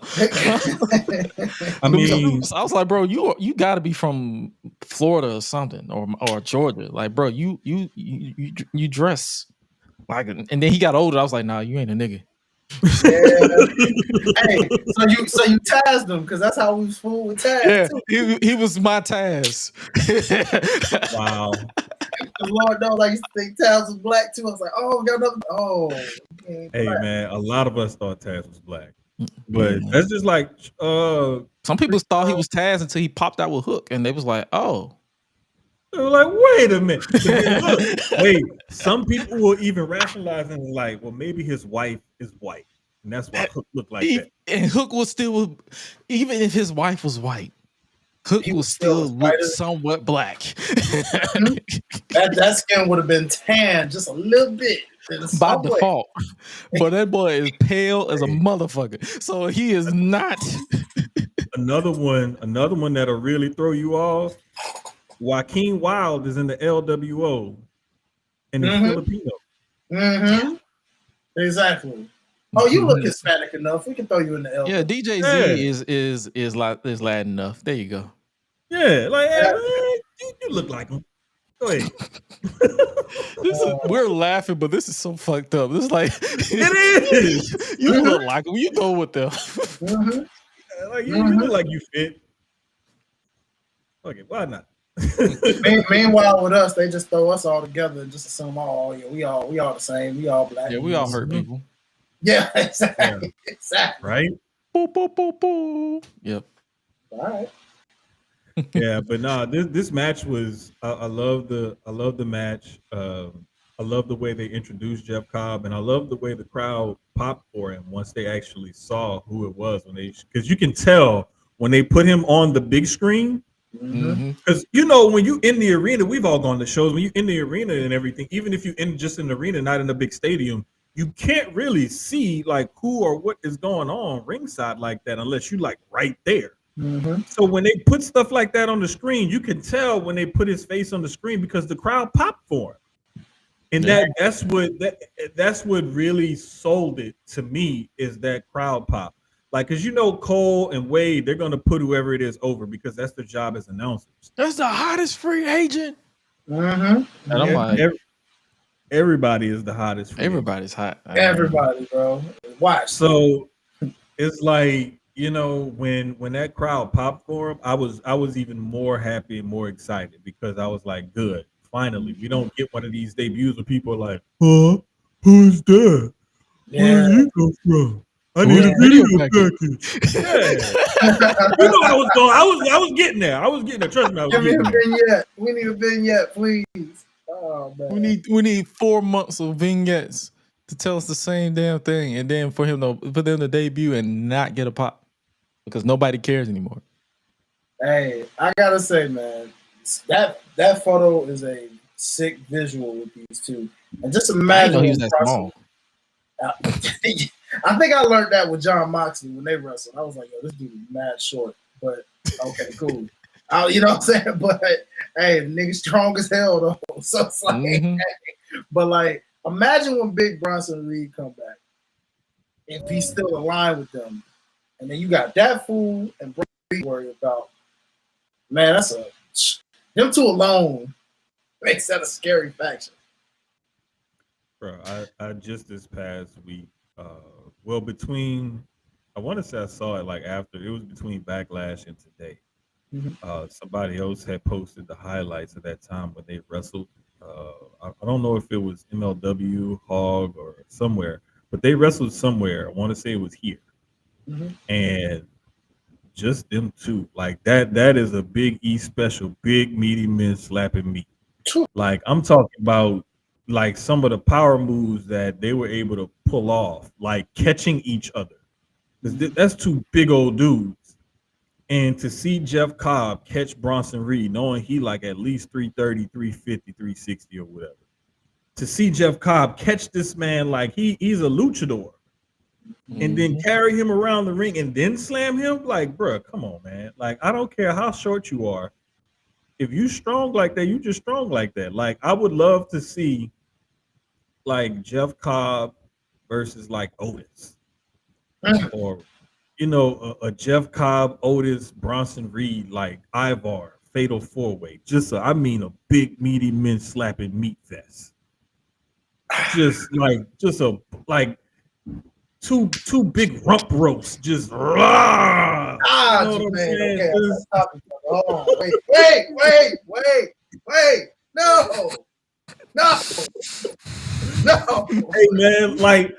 I mean, I was like, bro, you got to be from Florida or something, or Georgia. Like, bro, you dress like, and then he got older. I was like, nah, you ain't a nigga. Hey, so you Tazed him because that's how we was fooled with Taz. Yeah, he was my Taz. Wow. The Lord knows I used to think Taz was black too. I was like, oh, we got another. Oh, hey man, a lot of us thought Taz was black, but that's just like some people thought he was Taz until he popped out with Hook, and they was like, oh. They were like, wait a minute. Look, wait, some people will even rationalize and like, well, maybe his wife is white, and that's why Hook looked like that. And Hook was still, even if his wife was white, Hook will still look somewhat black. that skin would have been tan just a little bit by default, but that boy is pale as a motherfucker. So he is not. Another one that'll really throw you off. Joaquin Wilde is in the LWO, and he's Filipino. Mm-hmm. Exactly. Oh, you look Hispanic enough. We can throw you in the LWO. Yeah, DJ Z is Latin enough. There you go. Yeah, like you look like him. Go ahead. We're laughing, but this is so fucked up. This is like it is. You look like him. You go with them. Like you look like you fit. Okay, why not? Meanwhile, with us, they just throw us all together and just assume, we all the same. We all black. Yeah, we all hurt people. Yeah, exactly. Yeah. Exactly. Right? Boop, boop, boop, boop. Yep. All right. Yeah, but no, this match was I love the match. I love the way they introduced Jeff Cobb, and I love the way the crowd popped for him once they actually saw who it was, because you can tell when they put him on the big screen. Because when you in the arena, we've all gone to shows. When you in the arena and everything, even if you just in the arena, not in a big stadium, you can't really see like who or what is going on ringside like that unless you like right there. So when they put stuff like that on the screen, you can tell when they put his face on the screen because the crowd popped for him. And that's what really sold it to me is that crowd pop. Like, because Cole and Wade, they're going to put whoever it is over because that's their job as announcers. That's the hottest free agent. And I'm like, everybody is the hottest free everybody's hot. Everybody, bro. Watch. So it's like, when that crowd popped for him, I was even more happy and more excited because I was like, good. Finally, we don't get one of these debuts where people are like, who's that? Yeah. Where did he come from? I need a video package. Yeah. I was getting there. Trust me. Give me a vignette. We need a vignette, please. Oh man. We need 4 months of vignettes to tell us the same damn thing, and then for them to debut and not get a pop because nobody cares anymore. Hey, I gotta say, man, that photo is a sick visual with these two, and just imagine. He's that small. I think I learned that with John Moxley when they wrestled. I was like, yo, this dude is mad short, but okay, cool. You know what I'm saying? But hey, nigga strong as hell though. So it's like, hey, but like, imagine when Big Bronson Reed come back, if he's still aligned with them, and then you got that fool and Bronson Reed worried about. Man, them two alone makes that a scary faction. Bro, I just this past week, I want to say I saw it like after it was between Backlash and today. Somebody else had posted the highlights of that time when they wrestled. I don't know if it was MLW, Hog, or somewhere, but they wrestled somewhere. I want to say it was here, and just them two, like that is a Big E special, big meaty men slapping meat. Like I'm talking about. Like some of the power moves that they were able to pull off, like catching each other. That's two big old dudes. And to see Jeff Cobb catch Bronson Reed, knowing he like at least 330, 350, 360 or whatever. To see Jeff Cobb catch this man like he's a luchador and then carry him around the ring and then slam him, like, bro, come on, man. Like, I don't care how short you are. If you strong like that, you just strong like that. Like, I would love to see like Jeff Cobb versus like Otis, or a Jeff Cobb, Otis, Bronson Reed, like Ivar, Fatal 4-Way. I mean a big meaty men slapping meat fest. Just two big rump roasts. Just Jermaine, okay. Oh, wait. No. Hey man, like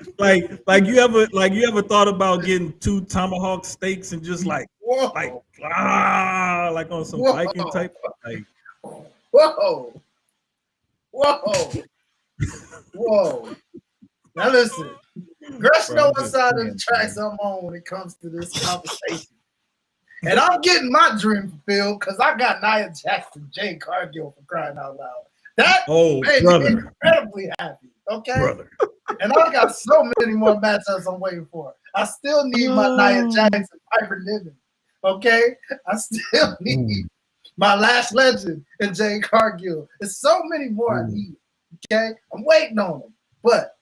you ever thought about getting 2 tomahawk steaks and just like on some Viking type like whoa. Now listen, Gresh know what side of the tracks I'm on when it comes to this conversation. And I'm getting my dream fulfilled because I got Nia Jackson, Jay Cargill for crying out loud. That made me incredibly happy. Okay, brother. And I got so many more matchups I'm waiting for. I still need my Nia Jackson, Piper Niven. Okay, I still need my Last Legend and Jay Cargill. There's so many more I need. Okay, I'm waiting on them, but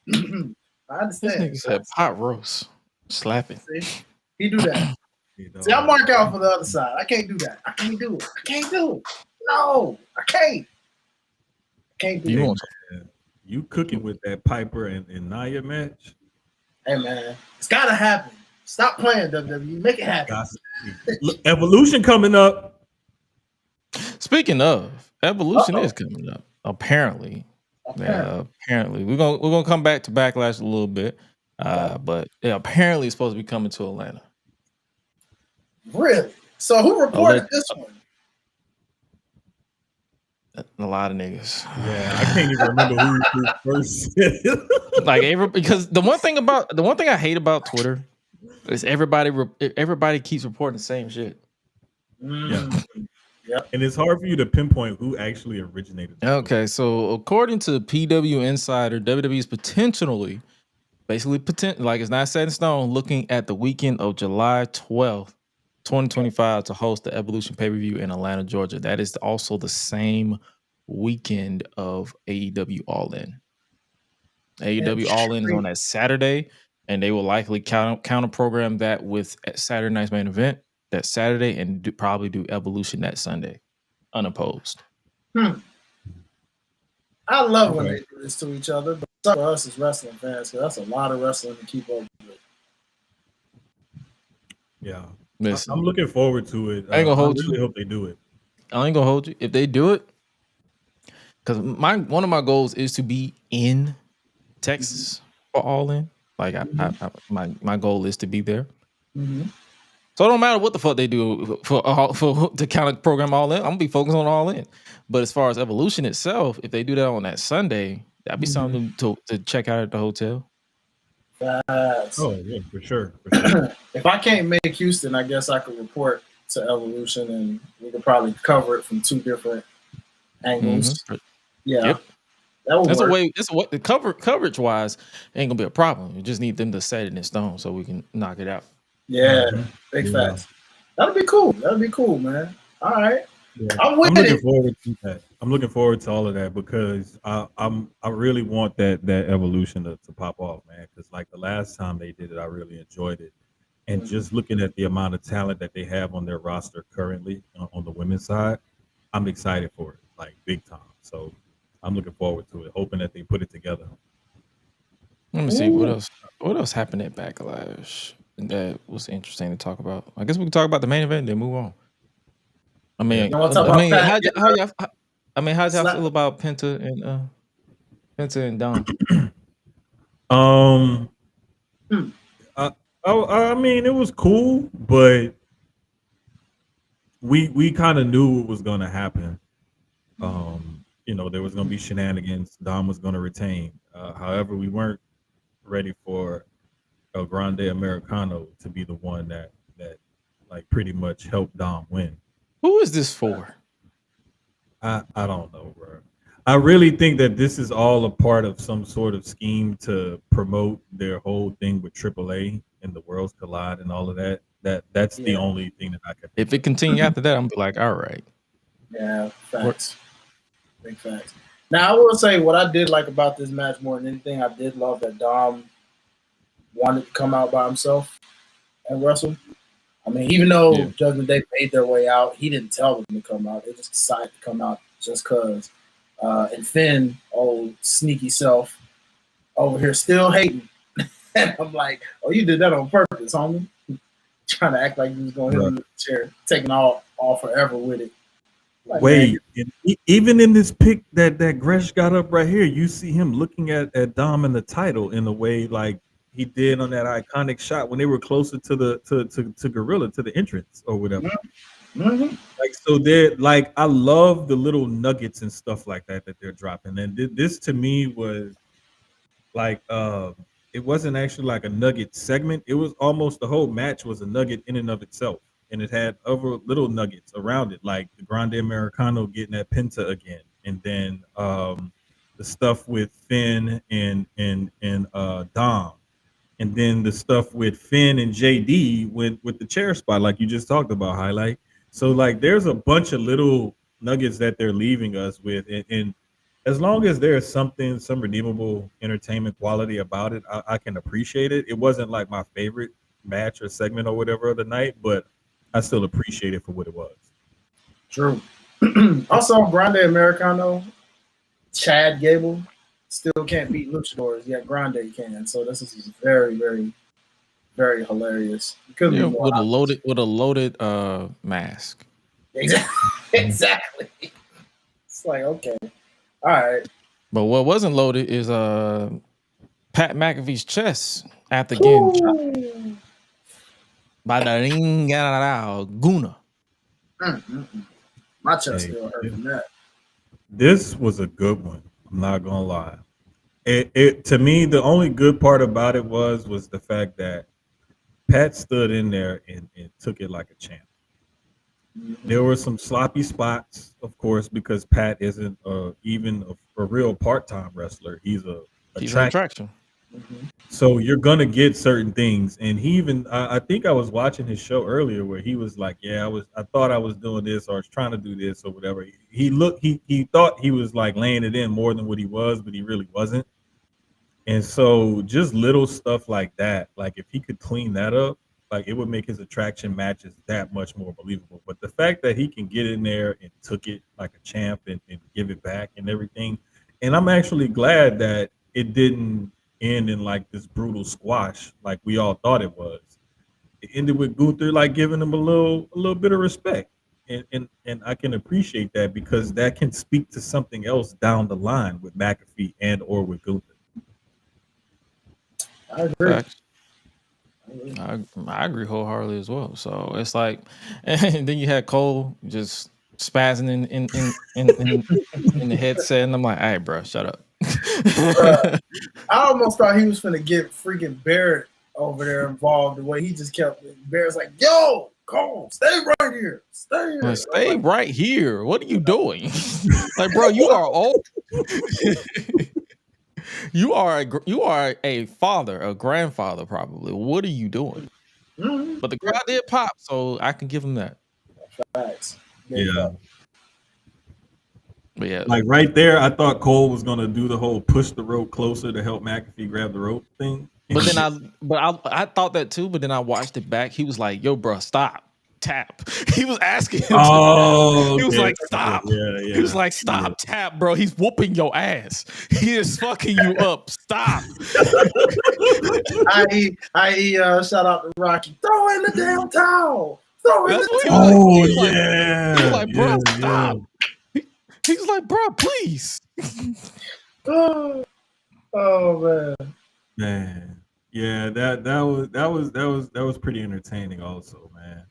I understand. This nigga said pot roast, slapping. See, he do that. See, I mark out for the other side. I can't do that. I can't do it. No, I can't. Can't do it. You cooking with that Piper and Nia match? Hey man, it's gotta happen. Stop playing WWE. Make it happen. Look, Evolution coming up. Speaking of, Evolution is coming up. Apparently. Yeah, apparently. We're gonna come back to Backlash a little bit. But yeah, apparently it's supposed to be coming to Atlanta. Really? So who reported this one? A lot of niggas. Yeah, I can't even remember who first said it. Like because the one thing I hate about Twitter is everybody keeps reporting the same shit. Yeah. And it's hard for you to pinpoint who actually originated. Okay, so according to PW Insider, WWE is potentially, like it's not set in stone, looking at the weekend of July 12th, 2025 to host the Evolution pay-per-view in Atlanta, Georgia. That is also the same weekend of AEW All-In. AEW All-In is on that Saturday, and they will likely counter program that with Saturday night's main event that Saturday and probably do Evolution that Sunday, unopposed. I love when they do this to each other, but for us as wrestling fans, because that's a lot of wrestling to keep up with. Yeah. Listen, I'm looking forward to it. I ain't gonna hold you. I really hope they do it. I ain't gonna hold you. If they do it, because one of my goals is to be in Texas for All In. Like my goal is to be there. So it don't matter what the fuck they do for to counter program All In. I'm gonna be focused on All In. But as far as Evolution itself, if they do that on that Sunday, that'd be something to check out at the hotel. Oh yeah, for sure. If I can't make Houston, I guess I could report to Evolution, and we could probably cover it from two different angles. Yeah, that's a way. That's what the coverage wise ain't gonna be a problem. You just need them to set it in stone so we can knock it out. Yeah, big facts. That'll be cool. That'll be cool, man. All right. Yeah. I'm looking forward to that. I'm looking forward to all of that because I really want that Evolution to pop off, man. Because like the last time they did it, I really enjoyed it. And just looking at the amount of talent that they have on their roster currently on the women's side, I'm excited for it, like big time. So I'm looking forward to it, hoping that they put it together. Let me see what else. What else happened at Backlash that was interesting to talk about? I guess we can talk about the main event and then move on. I mean, how y'all feel about Penta and Dom? I mean, it was cool, but we kind of knew what was going to happen. You know, there was going to be shenanigans. Dom was going to retain. However, we weren't ready for El Grande Americano to be the one that like pretty much helped Dom win. Who is this for? I don't know, bro. I really think that this is all a part of some sort of scheme to promote their whole thing with AAA and the Worlds Collide and all of that. That's the only thing that I could. If it continue after that, I'm be like, all right. Yeah, facts. Big facts. Now I will say what I did like about this match more than anything, I did love that Dom wanted to come out by himself and wrestle. I mean, even though Judgment Day made their way out, he didn't tell them to come out. They just decided to come out just because. And Finn, old sneaky self, over here still hating. And I'm like, oh, you did that on purpose, homie. Trying to act like you was going to hit him with the chair, taking all forever with it. Like, wait, even in this pic that Gresh got up right here, you see him looking at Dom and the title in a way like he did on that iconic shot when they were closer to the Gorilla, to the entrance or whatever. Like, so they're like, I love the little nuggets and stuff like that they're dropping. And this to me was like, it wasn't actually like a nugget segment. It was almost the whole match was a nugget in and of itself. And it had other little nuggets around it, like the Grande Americano getting that Penta again. And then the stuff with Finn and Dom. And then the stuff with Finn and JD with the chair spot, like you just talked about, Hi-Lite. So like there's a bunch of little nuggets that they're leaving us with. And as long as there's some redeemable entertainment quality about it, I can appreciate it. It wasn't like my favorite match or segment or whatever of the night, but I still appreciate it for what it was. True. Also, Grande Americano, Chad Gable still can't beat luchadors, yet Grande can. So this is very, very, very hilarious. It couldn't be more with a obvious. loaded mask. Exactly. It's like, okay, all right. But what wasn't loaded is Pat McAfee's chest after getting shot by the ring Guna. My chest still hurt from that. This was a good one. I'm not gonna lie. It to me, the only good part about it was the fact that Pat stood in there and took it like a champ. There were some sloppy spots, of course, because Pat isn't even a real part-time wrestler. He's an attraction. So you're gonna get certain things, and he even I think I was watching his show earlier where he was like, "Yeah, I thought I was doing this or I was trying to do this or whatever." He thought he was like laying it in more than what he was, but he really wasn't. And so just little stuff like that, like if he could clean that up, like it would make his attraction matches that much more believable. But the fact that he can get in there and took it like a champ and give it back and everything, and I'm actually glad that it didn't end in like this brutal squash like we all thought it was. It ended with Gunther like giving him a little bit of respect. And I can appreciate that because that can speak to something else down the line with McAfee and or with Gunther. I agree. I agree wholeheartedly as well. So it's like, and then you had Cole just spazzing in the headset, and I'm like, "All right, bro, shut up." I almost thought he was finna get freaking Barrett over there involved. The way he just kept Barrett's like, "Yo, Cole, stay right here, stay here, stay right here. What are you doing?" Like, bro, you are old. You are a father, a grandfather, probably. What are you doing? But the crowd did pop, so I can give him that. Facts. Yeah. But yeah, like right there, I thought Cole was gonna do the whole push the rope closer to help McAfee grab the rope thing. But then I thought that too. But then I watched it back. He was like, "Yo, bro, stop, tap." He was asking him. He was like, "Stop." Yeah. He was like, "Stop, tap, bro. He's whooping your ass. He is fucking you up. Stop." I.e. Shout out to Rocky. Throw in the damn towel. Throw in the towel. He was like, "Bro, stop." He was like, "Bro, please." Oh man. Yeah, that was pretty entertaining also, man.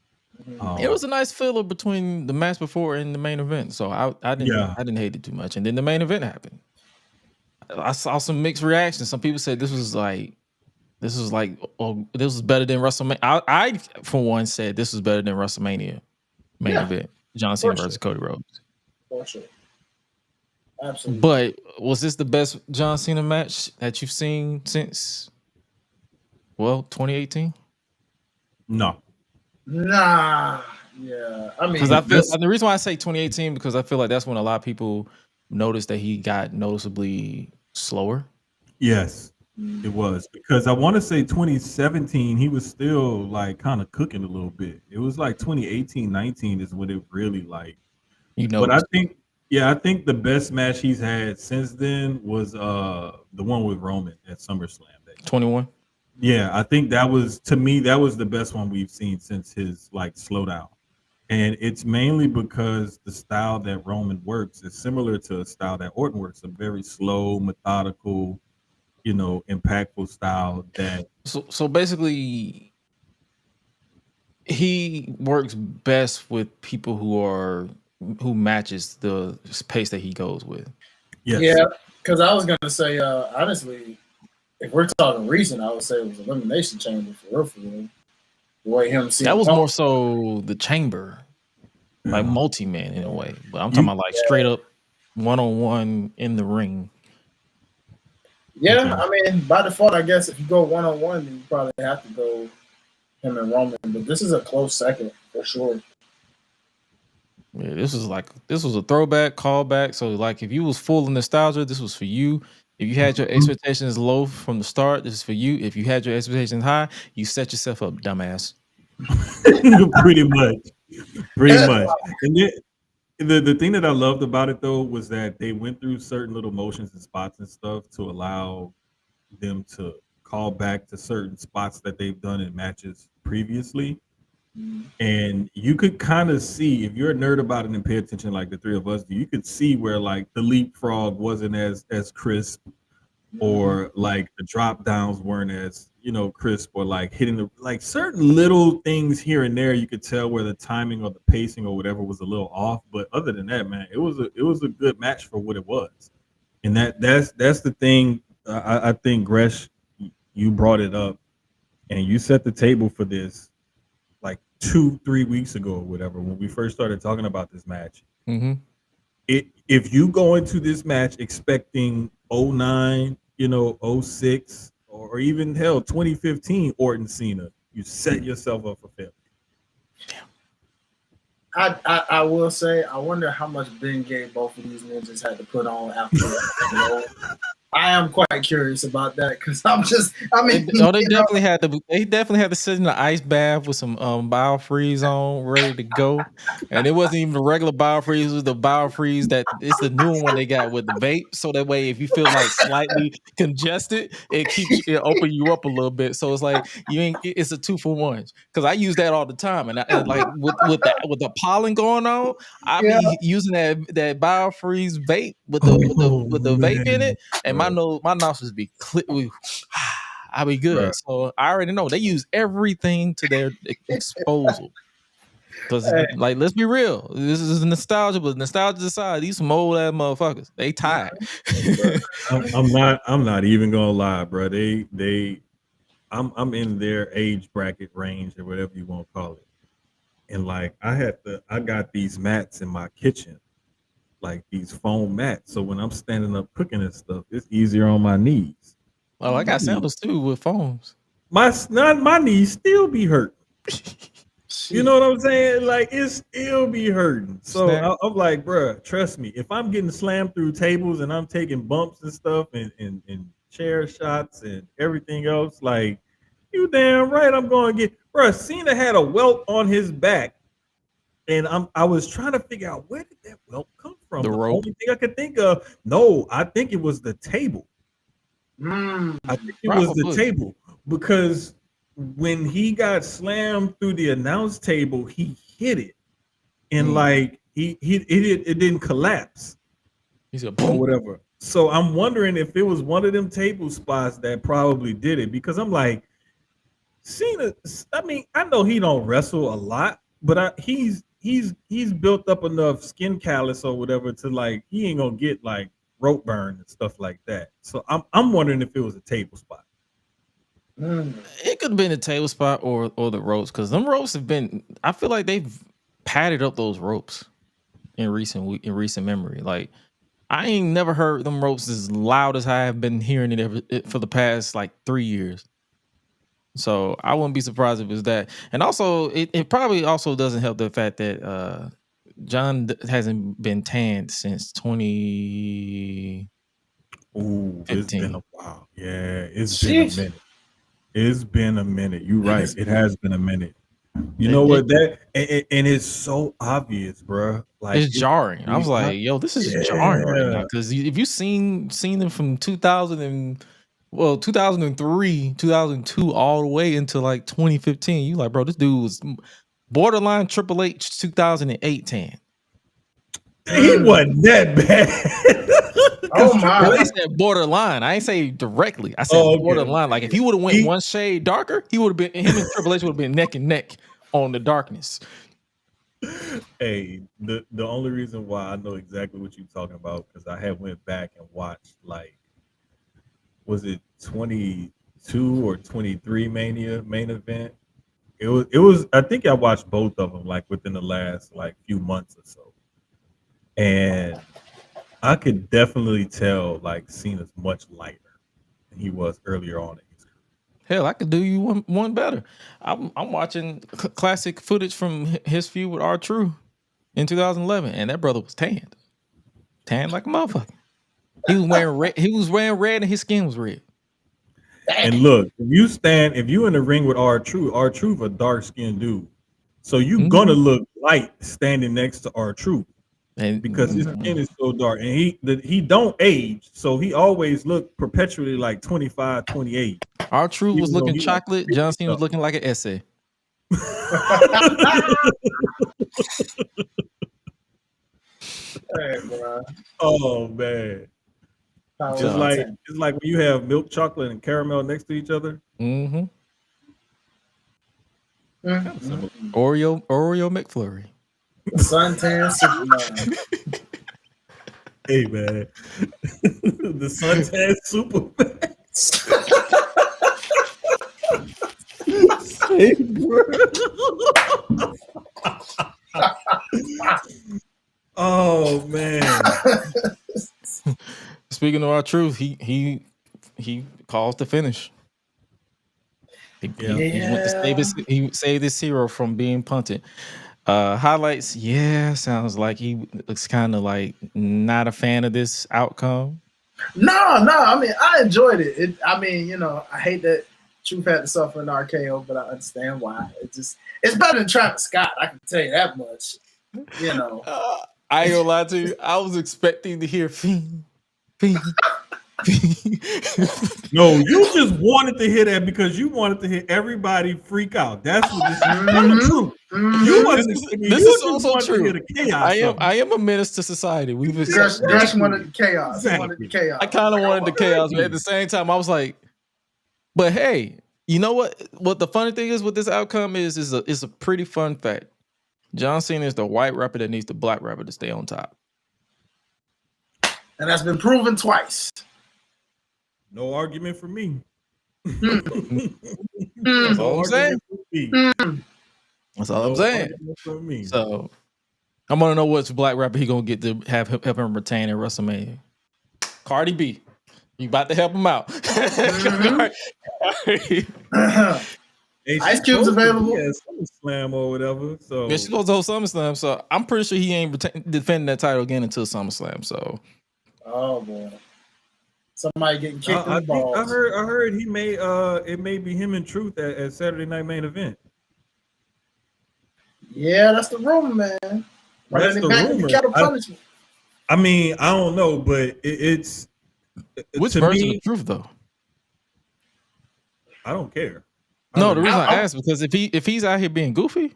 It was a nice filler between the match before and the main event, so I didn't hate it too much. And then the main event happened. I saw some mixed reactions. Some people said this was better than WrestleMania. I for one said this was better than WrestleMania main event, John Cena versus Cody Rhodes. For sure. Absolutely. But was this the best John Cena match that you've seen since 2018? No. Nah. Yeah. I mean, because I feel the reason why I say 2018 because I feel like that's when a lot of people noticed that he got noticeably slower. Yes, it was because I want to say 2017 he was still like kind of cooking a little bit. It was like 2018-19 is when it really like. But I think the best match he's had since then was the one with Roman at SummerSlam. 21. Yeah, I think that was the best one we've seen since his like slowdown. And it's mainly because the style that Roman works is similar to a style that Orton works, a very slow, methodical, impactful style that so basically he works best with people who matches the pace that he goes with. Yes. Yeah, because I was gonna say honestly, if we're talking recent, I would say it was Elimination Chamber for real. The way him seeing that was more so the Chamber, like multi-man in a way. But I'm talking about like straight up one-on-one in the ring. Yeah, I mean, by default, I guess if you go one-on-one, then you probably have to go him and Roman. But this is a close second for sure. Yeah, this was a throwback, callback. So like if you was full of nostalgia, this was for you. If you had your expectations low from the start, this is for you. If you had your expectations high, you set yourself up, dumbass. Pretty much. And then, the thing that I loved about it though was that they went through certain little motions and spots and stuff to allow them to call back to certain spots that they've done in matches previously. And you could kind of see, if you're a nerd about it and pay attention like the three of us do, you could see where like the leapfrog wasn't as crisp, or like the drop downs weren't as, you know, crisp, or like hitting the, like certain little things here and there you could tell where the timing or the pacing or whatever was a little off. But other than that, man, it was a good match for what it was. And that's the thing. I think, Gresh, you brought it up and you set the table for this like 2-3 weeks ago or whatever, when we first started talking about this match. If you go into this match expecting 09, you know, 06, or even hell 2015 Orton Cena, you set yourself up for failure. I will say, I wonder how much Ben gave both of these ninjas had to put on after that. I am quite curious about that, because they definitely had to sit in the ice bath with some biofreeze on, ready to go. And it wasn't even the regular biofreeze, it was the biofreeze that it's the new one they got with the vape. So that way, if you feel like slightly congested, it open you up a little bit. So it's like it's a 2-for-1. Because I use that all the time, and like with the pollen going on, I be using that biofreeze vape with the vape in it, and my nostrils be I'll be good. Right. So I already know they use everything to their disposal. Because like, let's be real, this is nostalgia, but nostalgia aside, these some old ass motherfuckers. They tired. I'm not even gonna lie, bro. I'm in their age bracket range, or whatever you want to call it. And like I got these mats in my kitchen, like these foam mats. So when I'm standing up cooking and stuff, it's easier on my knees. Oh, I got sandals too with foams. My knees still be hurting. You know what I'm saying? Like, it still be hurting. So I'm like, bro, trust me. If I'm getting slammed through tables and I'm taking bumps and stuff and chair shots and everything else, like, you damn right I'm going to get. Bro, Cena had a welt on his back. And I was trying to figure out, where did that welt come from? The rope. Only thing I could think of, no, I think it was the table. I think it was the table, because when he got slammed through the announce table, he hit it, and like it didn't collapse. He's a or whatever. So I'm wondering if it was one of them table spots that probably did it, because I'm like, Cena. I mean, I know he don't wrestle a lot, but he's built up enough skin callus or whatever to, like, he ain't gonna get like rope burn and stuff like that. So I'm wondering if it was a table spot. It could have been a table spot or the ropes, because them ropes have been. I feel like they've padded up those ropes in recent memory. Like, I ain't never heard them ropes as loud as I have been hearing it for the past like 3 years. So I wouldn't be surprised if it was that. And also, it probably also doesn't help the fact that John hasn't been tanned since 2015. Ooh, it's been a while. Yeah, it's been a minute. It's been a minute. You're right. It has been a minute. You know what? And it's so obvious, bro. Like, it's jarring. I was like, yo, this is jarring right now. Because if you seen them from 2003, 2002, all the way into like 2015, you like, bro, this dude was borderline Triple H 2008 tan. He wasn't that bad. Oh my! I said borderline. I ain't say directly. I said borderline. Like, if he would have went one shade darker, he would have been. Him and Triple H would have been neck and neck on the darkness. Hey, the only reason why I know exactly what you're talking about, because I had went back and watched, like, was it 22 or 23 Mania main event? It was. I think I watched both of them like within the last like few months or so, and I could definitely tell like Cena's much lighter than he was earlier on in his career. Hell, I could do you one better. I'm watching classic footage from his feud with R-Truth in 2011, and that brother was tanned like a motherfucker. He was wearing red. He was wearing red, and his skin was red. And look, if you in the ring with R-Truth a dark skinned dude, so you gonna look light standing next to R-Truth. And because his skin is so dark, and he don't age, so he always looked perpetually like 25, 28. R-Truth was Even though looking he like chocolate. 50 John Cena was something. looking like an essay. Hey, bro. Oh man. Power It's So, like content. it's like when you have milk chocolate and caramel next to each other. mm-hmm. Kind of similar. Oreo McFlurry. The suntan Superman. Hey man. The suntan Superman. Hey, bro. Oh man. Speaking of R-Truth, he calls the finish. He went to save he saved his hero from being punted. Highlights, sounds like he looks kind of like not a fan of this outcome. No. I mean, I enjoyed it. I mean, I hate that Truth had to suffer an RKO, but I understand why. It's better than Travis Scott. I can tell you that much. I ain't gonna lie to you. I was expecting to hear Fiend. No, you just wanted to hear that because you wanted to hear everybody freak out. That's what this is true. You wasn't expecting. This You is just also wanted to true. hear the chaos. I am a menace to society. We've Gresh wanted the chaos. Exactly. He wanted the chaos. I kind of wanted the chaos, but at the same time, I was like, but hey, you know what? What the funny thing is with this outcome is a pretty fun fact. John Cena is the white rapper that needs the black rapper to stay on top. And that's been proven twice. No argument for me. That's all I'm saying. That's all I'm saying. For me. So I'm gonna know which black rapper he gonna get to help him retain at WrestleMania. Cardi B, you about to help him out. Ice Cube's available. Yeah, SummerSlam or whatever. So Yeah, she's supposed to hold SummerSlam. So I'm pretty sure he ain't defending that title again until SummerSlam. So, oh boy, somebody getting kicked in the balls. I heard he may it may be him and Truth at Saturday Night Main Event. Yeah, that's the rumor, man. That's the rumor. I mean, I don't know, but it's which version of Truth though? I don't care. No, the reason I asked because if he's out here being goofy,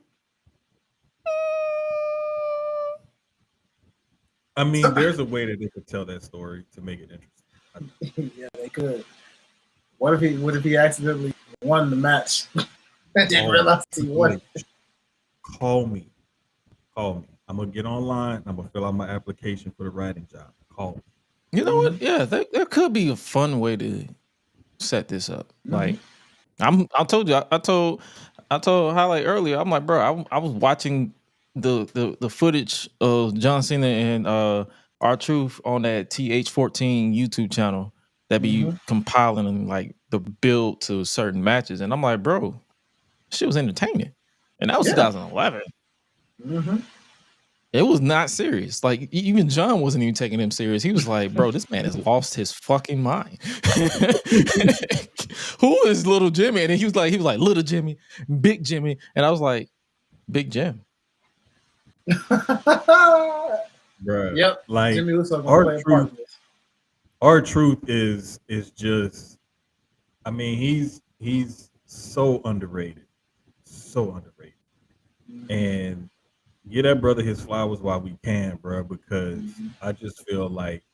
I mean, there's a way that they could tell that story to make it interesting. Yeah, they could. What if he accidentally won the match and didn't realize he won? Call me. I'm gonna get online. I'm gonna fill out my application for the writing job. Call me. You know what? Yeah, there could be a fun way to set this up. Like, I told Hi-Lite earlier. I'm like, bro, I was watching the footage of John Cena and R-Truth on that TH14 YouTube channel that be compiling and like the build to certain matches, and I'm like, bro, shit was entertaining, and that was 2011. It was not serious. Like even John wasn't even taking him serious. He was like, bro, this man has lost his fucking mind. Who is Little Jimmy? And he was like, Little Jimmy, Big Jimmy. And I was like, Big Jim. Bro. Yep. Like Jimmy was R-Truth is just, I mean, he's so underrated. So underrated. And give that brother his flowers while we can, bro, because I just feel like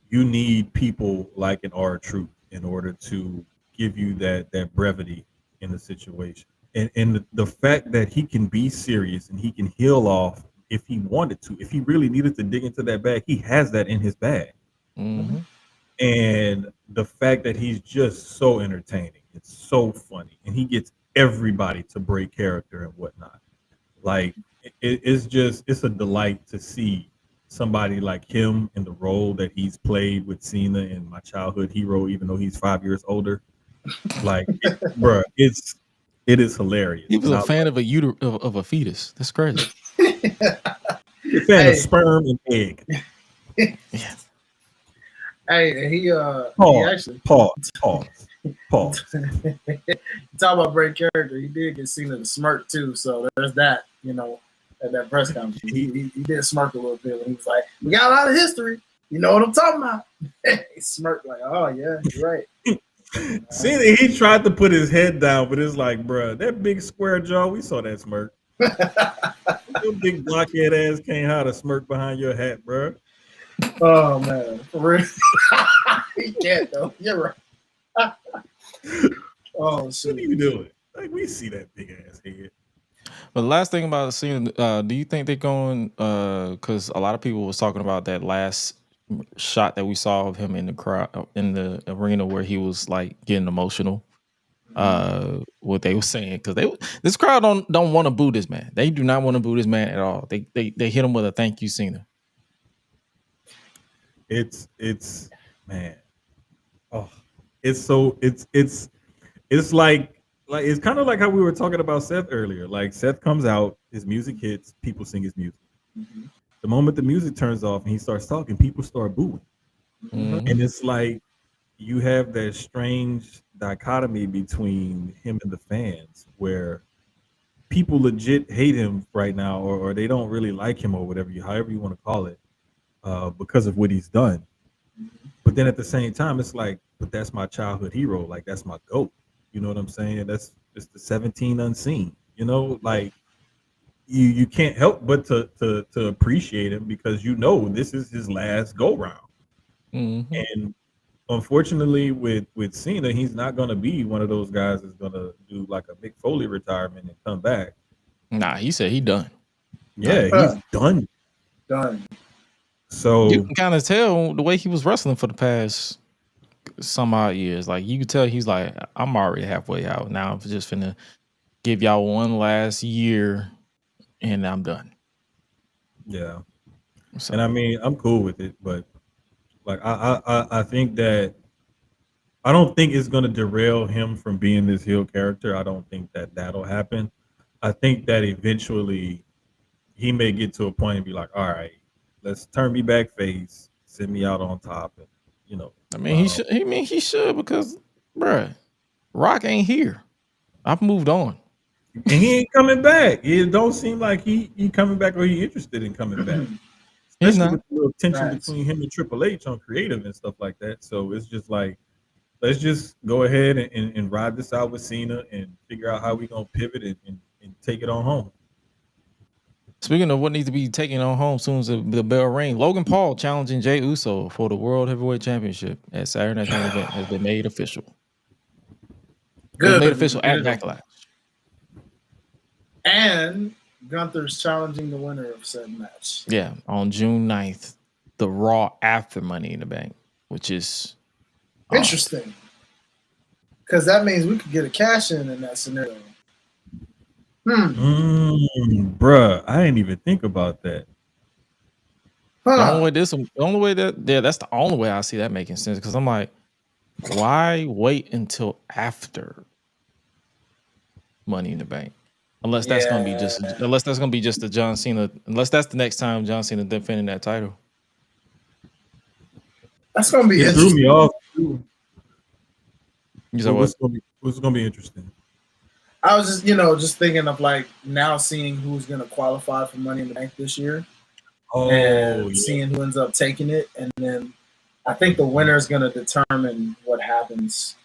you need people like an R-Truth in order to give you that brevity in the situation. And the fact that he can be serious and he can heel off if he wanted to, if he really needed to dig into that bag, he has that in his bag. And the fact that he's just so entertaining, it's so funny, and he gets everybody to break character and whatnot. Like, it's a delight to see somebody like him in the role that he's played with Cena in My Childhood Hero, even though he's 5 years older. Like, bro, it is hilarious. He was a fan of a fetus. That's crazy. A fan of sperm and egg. Hey, he actually pause. Talk about break character. He did get Cena to smirk too, so there's that. At that press conference, he did smirk a little bit when he was like, "We got a lot of history. You know what I'm talking about?" He smirked like, "Oh yeah, you're right." See that he tried to put his head down, but it's like, bro, that big square jaw, we saw that smirk. Your big blockhead ass can't hide a smirk behind your hat, bro. Oh man, for real. He can't though. You're right. Oh shit. What are you doing? Like, we see that big ass head. But the last thing about the scene, do you think they're going? Because a lot of people was talking about that last shot that we saw of him in the crowd in the arena where he was like getting emotional. What they were saying, because this crowd don't want to boo this man. They do not want to boo this man at all. They hit him with a thank you Cena. It's man. Oh, it's like it's kind of like how we were talking about Seth earlier. Like, Seth comes out, his music hits, people sing his music. Mm-hmm. The moment the music turns off and he starts talking, people start booing. Mm-hmm. And it's like you have that strange dichotomy between him and the fans, where people legit hate him right now, or they don't really like him, or whatever however you want to call it, because of what he's done. But then at the same time, it's like, but that's my childhood hero. Like, that's my GOAT. You know what I'm saying? That's just the 17 unseen. You know, like you can't help but to appreciate him, because you know this is his last go round. Mm-hmm. And unfortunately, with Cena, he's not going to be one of those guys that's going to do like a Mick Foley retirement and come back. Nah, he said he done. Yeah, he's done. Done. So you can kind of tell the way he was wrestling for the past some odd years. Like, you could tell he's like, I'm already halfway out. Now I'm just finna give y'all one last year and I'm done. Yeah. So, and I mean, I'm cool with it, but like I think that I don't think it's gonna derail him from being this heel character. I don't think that that'll happen. I think that eventually he may get to a point and be like, all right, let's turn me back face, send me out on top, and you know. I mean, he should. He should, because, bruh, Rock ain't here. I've moved on, and he ain't coming back. It don't seem like he coming back, or he interested in coming back. Especially with the little tension between him and Triple H on creative and stuff like that. So it's just like, let's just go ahead and ride this out with Cena and figure out how we gonna pivot and take it on home. Speaking of what needs to be taken on home soon as the bell rings, Logan Paul challenging Jey Uso for the World Heavyweight Championship at Saturday Night's Main Event has been made official. Good. It was made official at Backlash. And Gunther's challenging the winner of said match. Yeah, on June 9th, the Raw after Money in the Bank, which is interesting. Because that means we could get a cash in that scenario. Bruh, I didn't even think about that. Huh. That's the only way I see that making sense. Because I'm like, why wait until after Money in the Bank? Unless that's gonna be just the John Cena. Unless that's the next time John Cena defending that title. That's gonna be. It threw me off too. What's gonna be interesting? I was just thinking of like now seeing who's gonna qualify for Money in the Bank this year. And seeing who ends up taking it, and then I think the winner is gonna determine what happens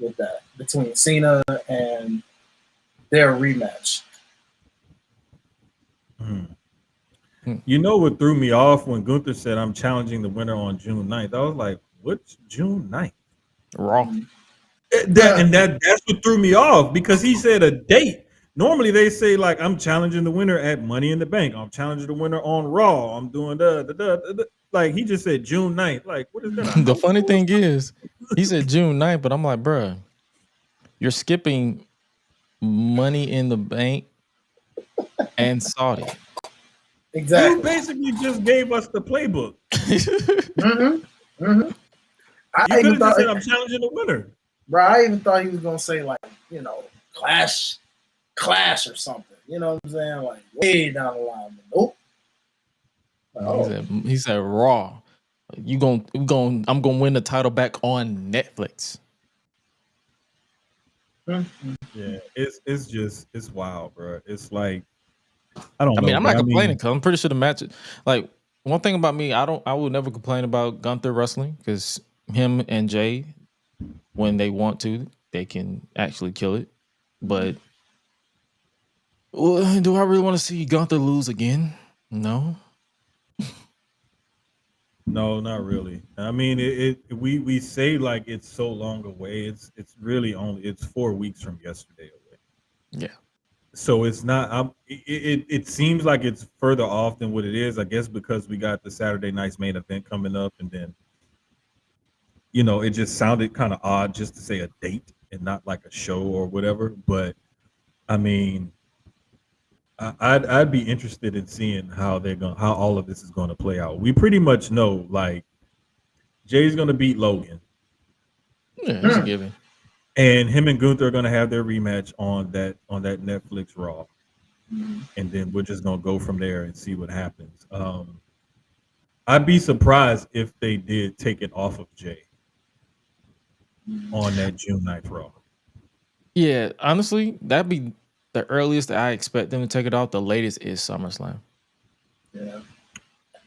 with that between Cena and their rematch. You know what threw me off when Gunther said, I'm challenging the winner on June 9th? I was like, what's June 9th? Raw. That's what threw me off, because he said a date. Normally they say, like, I'm challenging the winner at Money in the Bank. I'm challenging the winner on Raw. I'm doing like, he just said June 9th. Like, what is that? The funny thing is, he said June 9th, but I'm like, bruh, you're skipping Money in the Bank and Saudi. Exactly. You basically just gave us the playbook. I could have just said, I'm challenging the winner. Bro, I even thought he was gonna say, like, Clash or something. You know what I'm saying? Like, way down the line. But nope. He said Raw. I'm gonna win the title back on Netflix. Yeah, it's wild, bro. It's like, I'm not complaining, because I'm pretty sure the match. Like, one thing about me, I will never complain about Gunther wrestling, because him and Jay, when they want to, they can actually kill it. But do I really want to see Gunther lose again? No. No, not really. I mean, we say like it's so long away. It's really it's 4 weeks from yesterday away. Yeah. So it's not. It seems like it's further off than what it is. I guess because we got the Saturday night's main event coming up, and then it just sounded kind of odd just to say a date and not like a show or whatever. But I mean, I'd be interested in seeing how all of this is going to play out. We pretty much know like Jay's going to beat Logan. Yeah, it's a given. And him and Gunther are going to have their rematch on that Netflix Raw. And then we're just going to go from there and see what happens. I'd be surprised if they did take it off of Jay on that June 9th Raw. Yeah, honestly, that'd be the earliest that I expect them to take it off. The latest is SummerSlam. Yeah.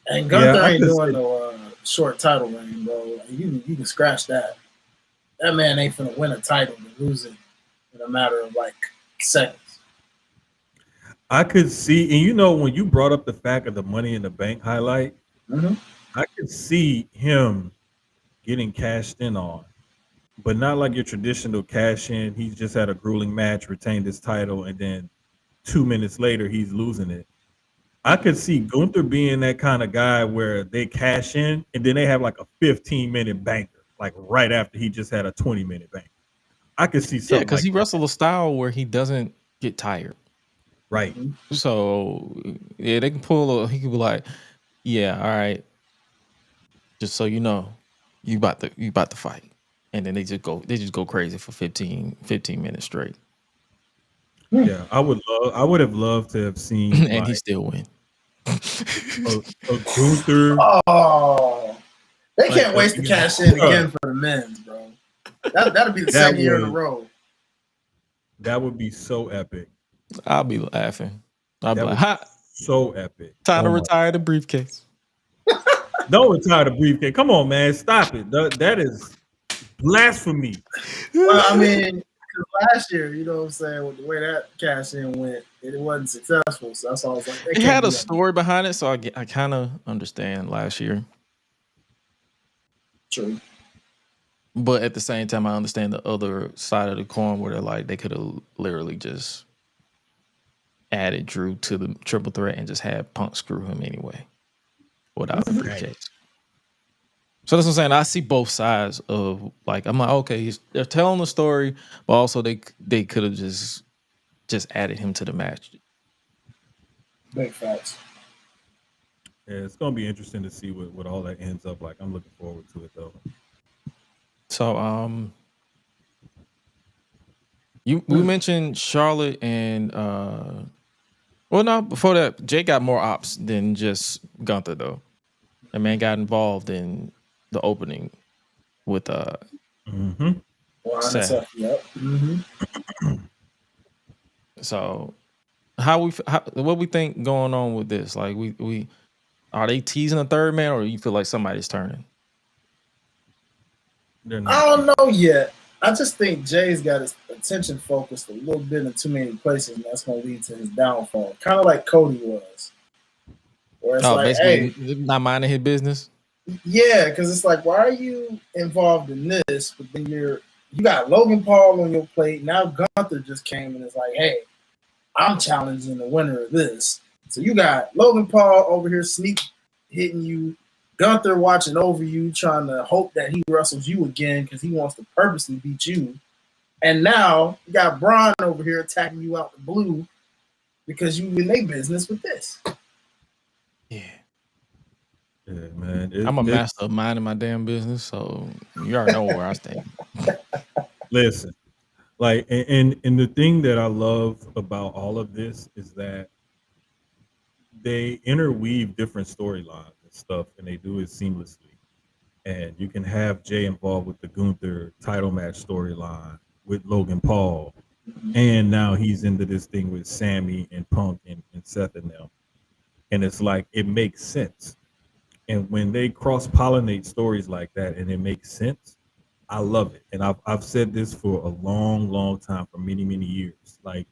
And Gunther ain't doing no short title reign, bro. You can scratch that. That man ain't finna win a title and lose it in a matter of like seconds. I could see, and when you brought up the fact of the Money in the Bank highlight, I could see him getting cashed in on, but not like your traditional cash in. He's just had a grueling match, retained his title, and then 2 minutes later he's losing it. I could see Gunther being that kind of guy where they cash in and then they have like a 15-minute banker, like right after he just had a 20-minute banker. I could see something. Yeah, because he wrestled a style where he doesn't get tired. Right. So yeah, they can pull. He could be like, "Yeah, all right, just so you know, you about to fight," and then they just go crazy for 15 minutes straight. Yeah, I would have loved to have seen, and he still win. a Gunther. Oh, they can't waste the cash in again for the men's, bro. That'll be the second year in a row. That would be so epic. I'll be laughing. I'll be like, "Ha! So epic. Time to retire the briefcase." Don't retire the briefcase. Come on, man. Stop it. That is blasphemy. Well, I mean, last year, you know what I'm saying, with the way that cash in went, it wasn't successful. So that's all I was like. It had a story behind it, so I kind of understand last year. True. But at the same time, I understand the other side of the coin where they're like, they could have literally just added Drew to the triple threat and just had Punk screw him anyway without the briefcase. So that's what I'm saying. I see both sides of like, I'm like, okay, they're telling the story, but also they could have just added him to the match. Big facts. Yeah, it's gonna be interesting to see what all that ends up like. I'm looking forward to it though. So we mentioned Charlotte and well, no, before that, Jay got more ops than just Gunther though. That man got involved in the opening with Seth. Yep. So what we think going on with this? Like we are they teasing a third man, or you feel like somebody's turning? I don't know yet. I just think Jay's got his attention focused a little bit in too many places, and that's going to lead to his downfall. Kind of like Cody was. Where it's like, hey, not minding his business. Yeah, because it's like, why are you involved in this? But then you got Logan Paul on your plate. Now Gunther just came and it's like, hey, I'm challenging the winner of this. So you got Logan Paul over here sneak hitting you. Gunther watching over you, trying to hope that he wrestles you again because he wants to purposely beat you. And now you got Braun over here attacking you out the blue because you in their business with this. Yeah. Yeah, man. I'm a master of minding my damn business, so you already know where I stand. Listen, like, and the thing that I love about all of this is that they interweave different storylines stuff and they do it seamlessly, and you can have Jay involved with the Gunther title match storyline with Logan Paul, and now he's into this thing with Sammy and Punk and Seth and them, and it's like it makes sense. And when they cross-pollinate stories like that and it makes sense, I love it, and I've said this for a long time, for many years. Like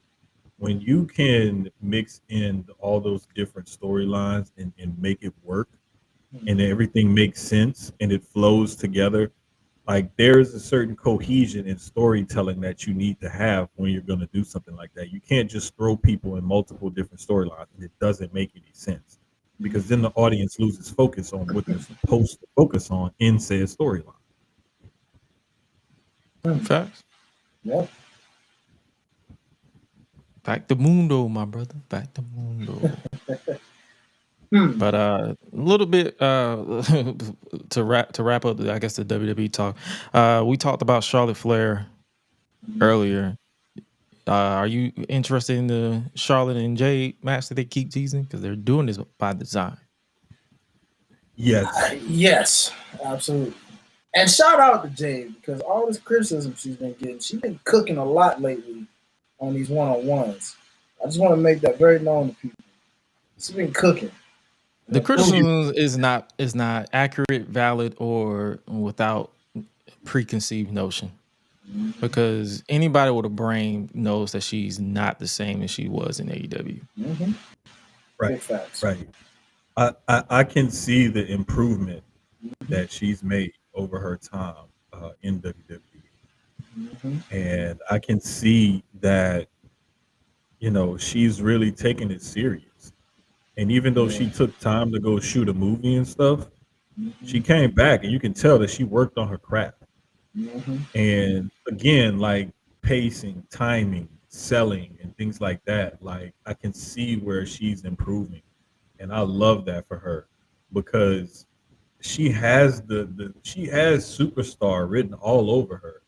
when you can mix in all those different storylines and make it work, and everything makes sense and it flows together. Like there's a certain cohesion in storytelling that you need to have when you're going to do something like that. You can't just throw people in multiple different storylines and it doesn't make any sense, because then the audience loses focus on what they're supposed to focus on in said storyline. Facts. Yeah. Back to Mundo, my brother. Back to Mundo. But a little bit to wrap up, I guess, the WWE talk. We talked about Charlotte Flair earlier. Are you interested in the Charlotte and Jade match that they keep teasing? Because they're doing this by design. Yes. Yes, absolutely. And shout out to Jade, because all this criticism she's been cooking a lot lately on these one-on-ones. I just want to make that very known to people. She's been cooking. The criticism is not accurate, valid, or without preconceived notion. Because anybody with a brain knows that she's not the same as she was in AEW. Right. I can see the improvement that she's made over her time in WWE. And I can see that, she's really taking it serious. And even though she took time to go shoot a movie and stuff, she came back and you can tell that she worked on her craft. And again, like pacing, timing, selling, and things like that, like I can see where she's improving. And I love that for her, because she has she has superstar written all over her.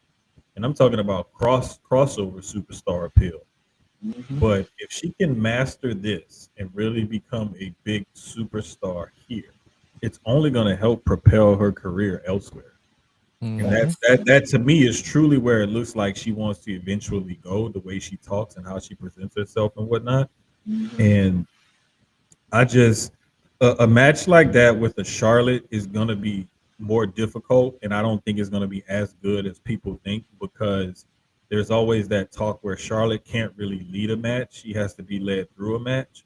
And I'm talking about crossover superstar appeal. But if she can master this and really become a big superstar here, it's only going to help propel her career elsewhere. And that to me is truly where it looks like she wants to eventually go, the way she talks and how she presents herself and whatnot. And I just a match like that with a Charlotte is going to be more difficult, and I don't think it's going to be as good as people think, because there's always that talk where Charlotte can't really lead a match. She has to be led through a match.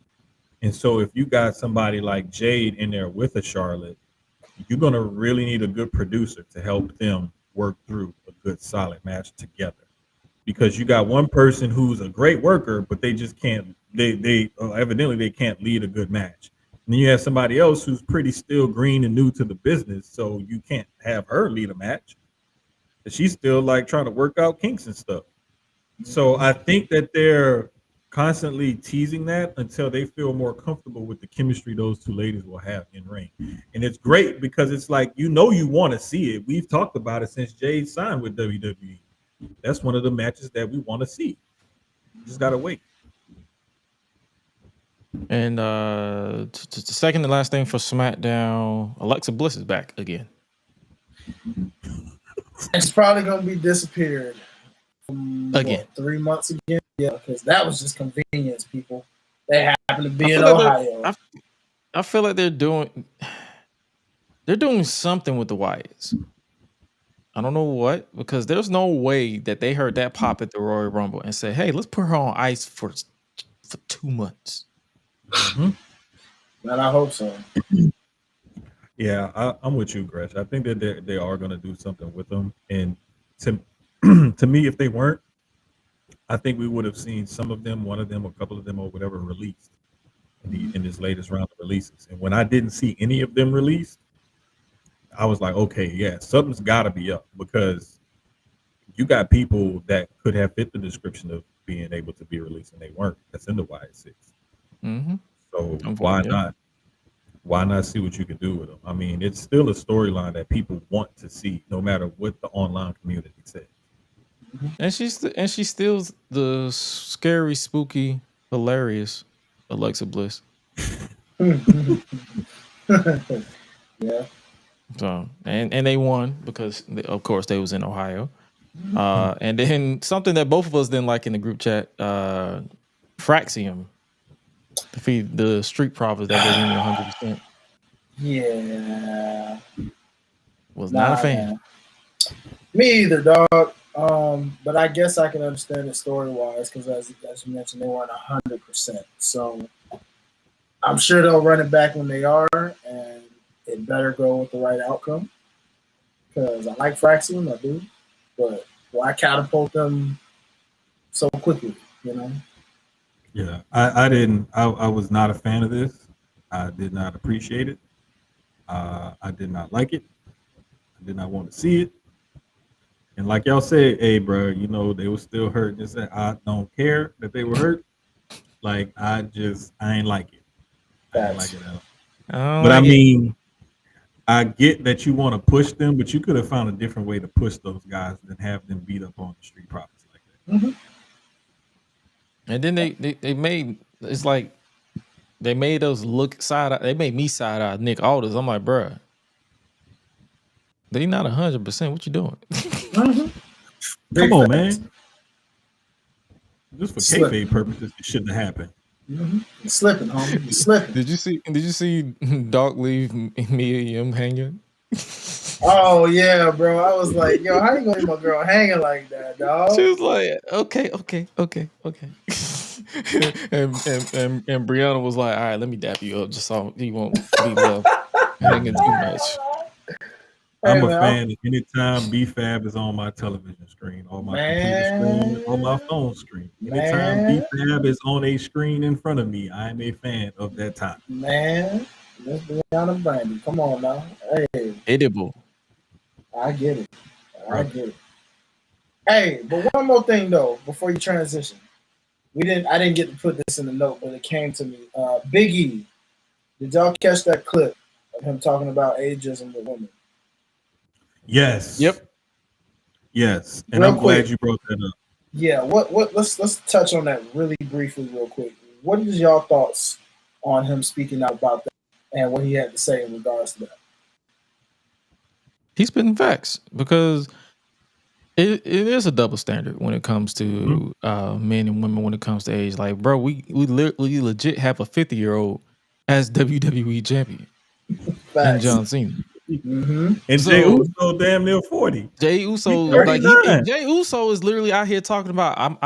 And so if you got somebody like Jade in there with a Charlotte, you're going to really need a good producer to help them work through a good, solid match together. Because you got one person who's a great worker, but they just can't, evidently they can't lead a good match. And then you have somebody else who's pretty still green and new to the business, so you can't have her lead a match. She's still like trying to work out kinks and stuff. So I think that they're constantly teasing that until they feel more comfortable with the chemistry those two ladies will have in ring. And it's great because it's like, you want to see it. We've talked about it since Jade signed with WWE. That's one of the matches that we want to see. Just got to wait. And the second and last thing for SmackDown, Alexa Bliss is back again. It's probably going to be disappeared again. 3 months again. Yeah, because that was just convenience, people. They happen to be in Ohio. I feel like they're doing something with the Wyatts. I don't know what, because there's no way that they heard that pop at the Royal Rumble and said, "Hey, let's put her on ice for 2 months." And I hope so. Yeah, I'm with you, Gresh. I think that they are going to do something with them. And to me, if they weren't, I think we would have seen some of them, one of them, a couple of them, or whatever released in this latest round of releases. And when I didn't see any of them released, I was like, okay, yeah, something's got to be up, because you got people that could have fit the description of being able to be released and they weren't. That's in the YS6. So why not? Why not see what you can do with them? I mean, it's still a storyline that people want to see, no matter what the online community says. And she's still the scary, spooky, hilarious Alexa Bliss. Yeah. So and they won because of course they was in Ohio. And then something that both of us didn't like in the group chat, Fraxium defeat the Street Profits that gave me 100%. Yeah. Was not a fan. Me either, dog. But I guess I can understand it story wise because as you mentioned, they weren't 100%. So I'm sure they'll run it back when they are, and it better go with the right outcome. Because I like Fraxel, I do, but why catapult them so quickly? You know? Yeah, I didn't. I was not a fan of this. I did not appreciate it. I did not like it. I did not want to see it. And like y'all said, hey, bro, you know they were still hurting. This, I don't care that they were hurt. Like I ain't like it. I ain't like it at all. But I mean, I get that you want to push them, but you could have found a different way to push those guys than have them beat up on the street profits like that. Mm-hmm. And then they made it's like they made us look side eye. They made me side eye Nick Aldis. I'm like, bruh, they not 100%. What you doing? Mm-hmm. Come on, man. Just for kayfabe purposes, it shouldn't have happened. Mm-hmm. You're slipping, homie. You're slipping. Did you see Doc leave Mia Yim hanging? Oh yeah, bro. I was like, yo, how you gonna leave my girl hanging like that, dog? She was like, okay. and Brianna was like, all right, let me dap you up just so he won't be left hanging too much. I'm a fan. Anytime B-Fab is on my television screen, on my computer screen, on my phone screen. Anytime B-Fab is on a screen in front of me, I am a fan of that time. Man, let's be on a Brandy. Come on now. Hey. Edible. I get it. I get it. Hey, but one more thing though, before you transition. I didn't get to put this in the note, but it came to me. Big E. Did y'all catch that clip of him talking about ageism with women? Yes. Yep. Yes. And real I'm quick, glad you brought that up. Yeah, let's touch on that really briefly real quick. What is y'all thoughts on him speaking out about that and what he had to say in regards to that? He's spitting facts because it is a double standard when it comes to men and women when it comes to age. Like, bro, we legit have a 50-year-old as WWE champion and John Cena. Mm-hmm. And so, Jey Uso damn near 40. Jey Uso Jey Uso is literally out here talking about I'm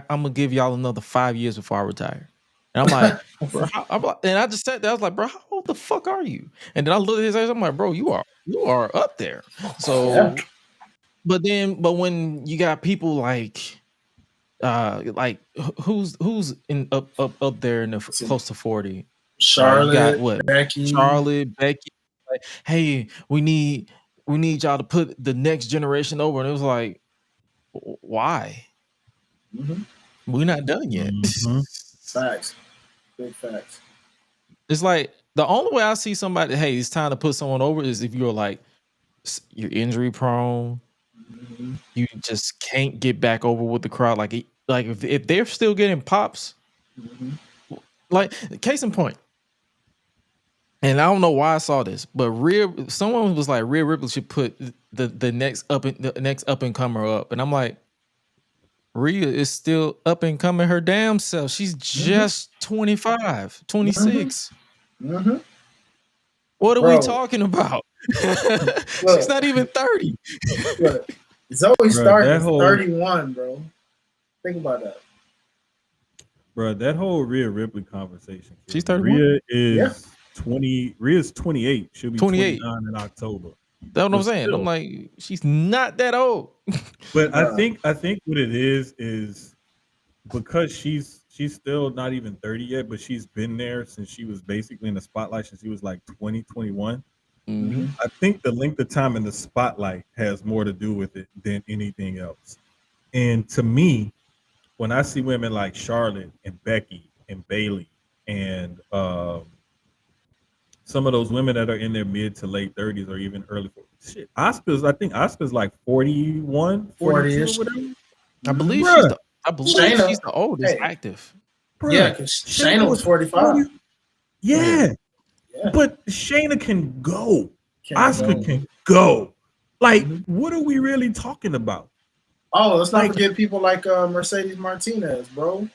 gonna give y'all another 5 years before I retire. And I'm like, bro, and I just sat there. I was like, bro, how old the fuck are you? And then I looked at his age. I'm like, bro, you are up there. So, but when you got people like who's in up there in the close to 40, Charlotte, got what? Becky. Charlotte, Becky. Like, hey, we need y'all to put the next generation over, and it was like, why? Mm-hmm. We're not done yet. Mm-hmm. Facts. Big facts. It's like the only way I see somebody, hey, it's time to put someone over is if you're like, you're injury prone, you just can't get back over with the crowd. Like if they're still getting pops, like case in point, and I don't know why I saw this, but someone was like, Rhea Ripley should put the next up and comer up, and I'm like, Rhea is still up and coming her damn self. She's just 25, 26. Mm-hmm. What are we talking about? She's not even 30. Zoe started at 31, bro. Think about that. Bro, that whole Rhea Ripley conversation. She's 31? Rhea is 20. Rhea's 28. She'll be 28 in October. That's what I'm saying. Still, I'm like, she's not that old. But I think what it is because she's still not even 30 yet, but she's been there since she was basically in the spotlight since she was like 20, 21. Mm-hmm. I think the length of time in the spotlight has more to do with it than anything else. And to me, when I see women like Charlotte and Becky and Bayley and some of those women that are in their mid to late 30s or even early 40s. Shit, I think Asuka's like 41, 42 or whatever. I believe she's the oldest active. Bruh, yeah, because Shayna was 45. Yeah. But Shayna can go. Asuka can go. Like, what are we really talking about? Oh, let's not forget people like Mercedes Martinez, bro.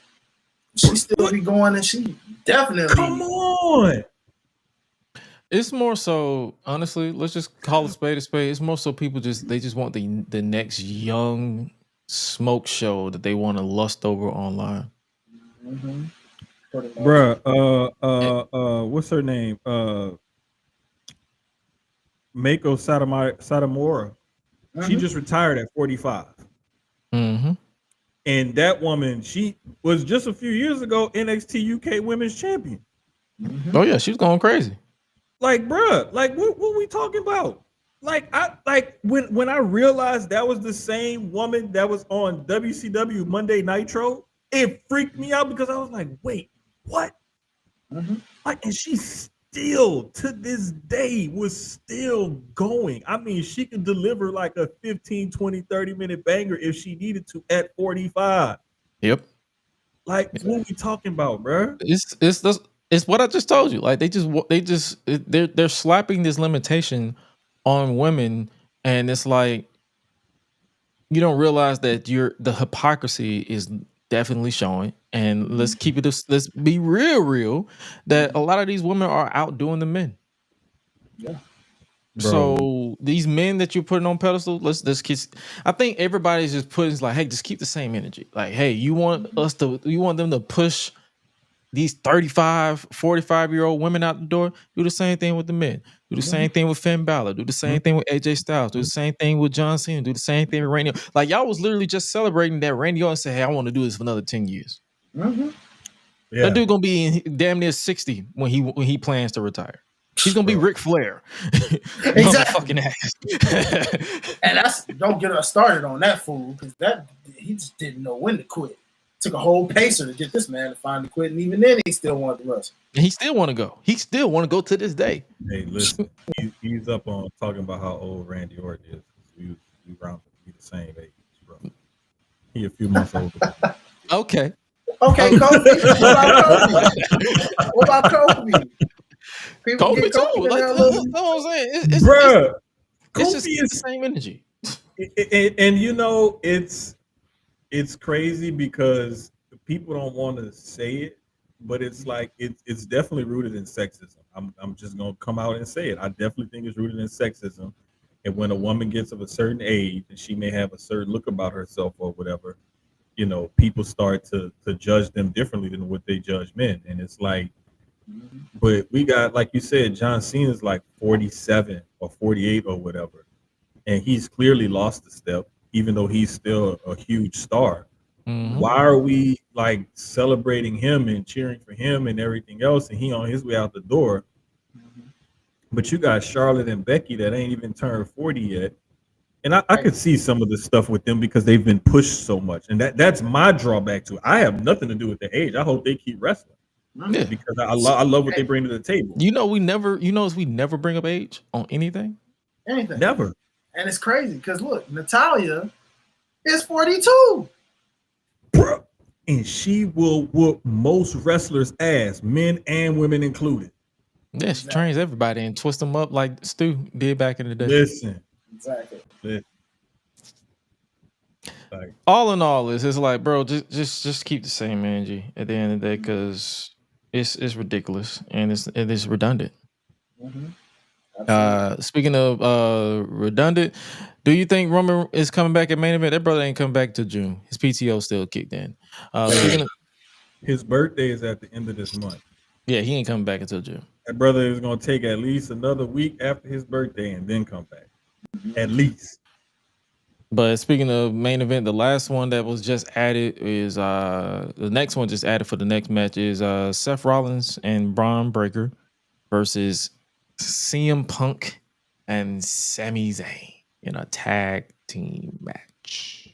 She still be going, and she definitely. Come on. It's more so, honestly, let's just call a spade a spade. It's more so people they just want the next young smoke show that they want to lust over online. Mm-hmm. Bruh, what's her name? Mako Satomura. She just retired at 45. Mm-hmm. And that woman, she was just a few years ago NXT UK Women's Champion. Oh yeah, she was going crazy. Like, bruh, like what we talking about? Like, when I realized that was the same woman that was on WCW Monday Nitro, it freaked me out because I was like, wait, what? Like, and she still to this day was still going. I mean, she could deliver like a 15, 20, 30-minute banger if she needed to at 45. Yep. Like, what are we talking about, bro? It's what I just told you. Like they're slapping this limitation on women, and it's like you don't realize that the hypocrisy is definitely showing. And let's be real that a lot of these women are outdoing the men. Yeah. Bro. So these men that you're putting on pedestal, let's keep. I think everybody's just putting like, hey, just keep the same energy. Like, hey, you want them to push these 35, 45-year-old women out the door? Do the same thing with the men. Do the same thing with Finn Balor. Do the same thing with AJ Styles. Do the same thing with John Cena. Do the same thing with Randy. Like, y'all was literally just celebrating that Randy Orton said, hey, I want to do this for another 10 years. Yeah. That dude gonna be damn near 60 when he plans to retire. He's gonna be Ric Flair. Exactly. Ass. And don't get us started on that fool, because he just didn't know when to quit. Took a whole pacer to get this man to finally quit, and even then he still wanted to wrestle. And he still want to go. He still want to go to this day. Hey, listen, he's up on talking about how old Randy Orton is. We round to be the same age, bro. He a few months older. Okay, Kofi. What about Kofi? People Kofi get too. Kofi Like, now, what I'm saying, Bruh, it's Kofi just is the same energy. And you know, it's crazy because people don't want to say it, but it's like it's definitely rooted in sexism. I'm just gonna come out and say it. I definitely think it's rooted in sexism. And when a woman gets of a certain age and she may have a certain look about herself or whatever, you know, people start to judge them differently than what they judge men. And it's like, but we got, like you said, John Cena's like 47 or 48 or whatever, and he's clearly lost a step, even though he's still a huge star. Why are we like celebrating him and cheering for him and everything else, and he on his way out the door? But you got Charlotte and Becky that ain't even turned 40 yet. And I could see some of the stuff with them because they've been pushed so much. And that's my drawback to it. I have nothing to do with the age. I hope they keep wrestling. Yeah. Because I love what they bring to the table. We never bring up age on anything. Anything. Never. And it's crazy because look, Natalya is 42. Bro. And she will whoop most wrestlers' ass, men and women included. Yeah, she trains everybody and twists them up like Stu did back in the day. Listen. Exactly. Like, all in all, it's like, bro, just keep the same energy at the end of the day, because it's ridiculous and it's redundant. Speaking of redundant, do you think Roman is coming back at main event? That brother ain't coming back till June. His PTO still kicked in. His birthday is at the end of this month. Yeah, he ain't coming back until June. That brother is going to take at least another week after his birthday and then come back. At least. But speaking of main event, the last one that was just added is the next one just added for the next match is Seth Rollins and Braun Breaker versus CM Punk and Sami Zayn in a tag team match.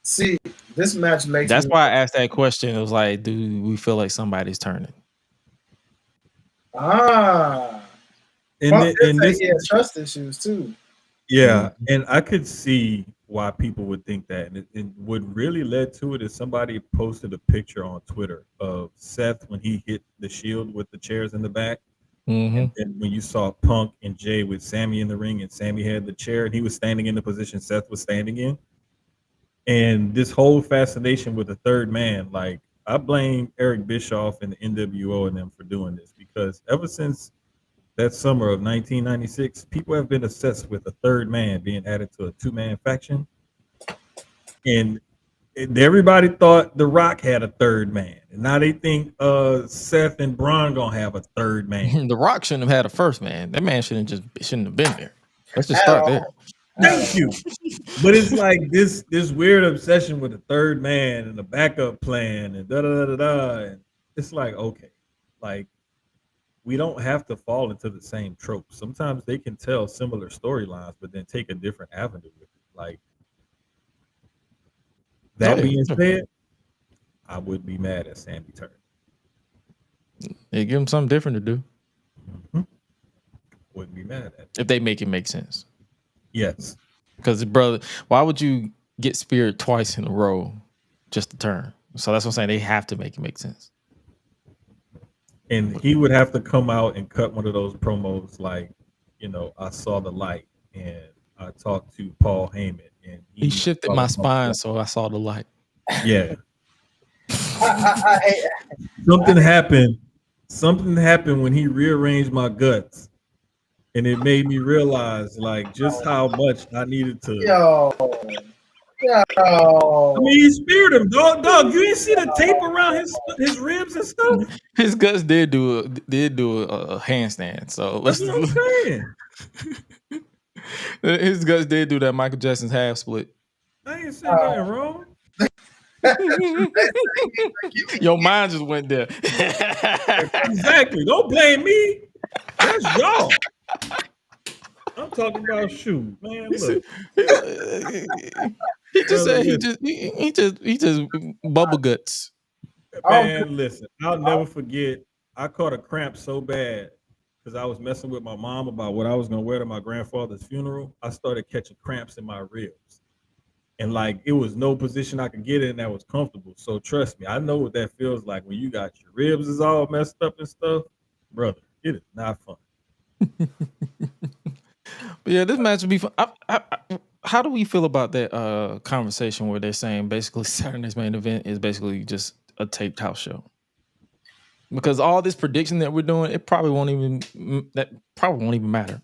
See, this match makes That's why I asked that question. It was like, do we feel like somebody's turning? And this he has trust issues too. Yeah, and I could see why people would think that. And what really led to it is somebody posted a picture on Twitter of Seth when he hit the Shield with the chairs in the back. And then when you saw Punk and Jay with Sammy in the ring, and Sammy had the chair and he was standing in the position Seth was standing in. And this whole fascination with the third man, like, I blame Eric Bischoff and the NWO and them for doing this, because ever since that summer of 1996, people have been obsessed with a third man being added to a two-man faction. And everybody thought The Rock had a third man. And now they think Seth and Braun gonna have a third man. The Rock shouldn't have had a first man. That man shouldn't have been there. Let's just start there. Thank you. But it's like this weird obsession with the third man and the backup plan and da da da da. And it's like, okay, like we don't have to fall into the same tropes. Sometimes they can tell similar storylines, but then take a different avenue with it. Like that being said, I would be mad at Sammy Turner. They give him something different to do. Mm-hmm. Wouldn't be mad at it. If they make it make sense. Yes. Because, brother, why would you get speared twice in a row just to turn? So that's what I'm saying. They have to make it make sense. And he would have to come out and cut one of those promos like, you know, I saw the light and I talked to Paul Heyman. And he shifted my spine, so I saw the light. Yeah. Something happened. Something happened when he rearranged my guts. And it made me realize, like, just how much I needed to. Yo. I mean, he speared him, dog. You didn't see the tape around his ribs and stuff. His guts did do a handstand. So that's what I'm saying. His guts did do that Michael Jackson's half split. I ain't saying nothing wrong. Your mind just went there. Exactly. Don't blame me. That's y'all. I'm talking about shoes, man. Look. He just said he just bubble guts. Man, listen, I'll never forget. I caught a cramp so bad because I was messing with my mom about what I was gonna wear to my grandfather's funeral. I started catching cramps in my ribs. And like it was no position I could get in that was comfortable. So trust me, I know what that feels like when you got your ribs is all messed up and stuff. Brother, it is not fun. But yeah, this match would be fun. How do we feel about that conversation where they're saying basically Saturday's main event is basically just a taped house show? Because all this prediction that we're doing, it probably won't even matter.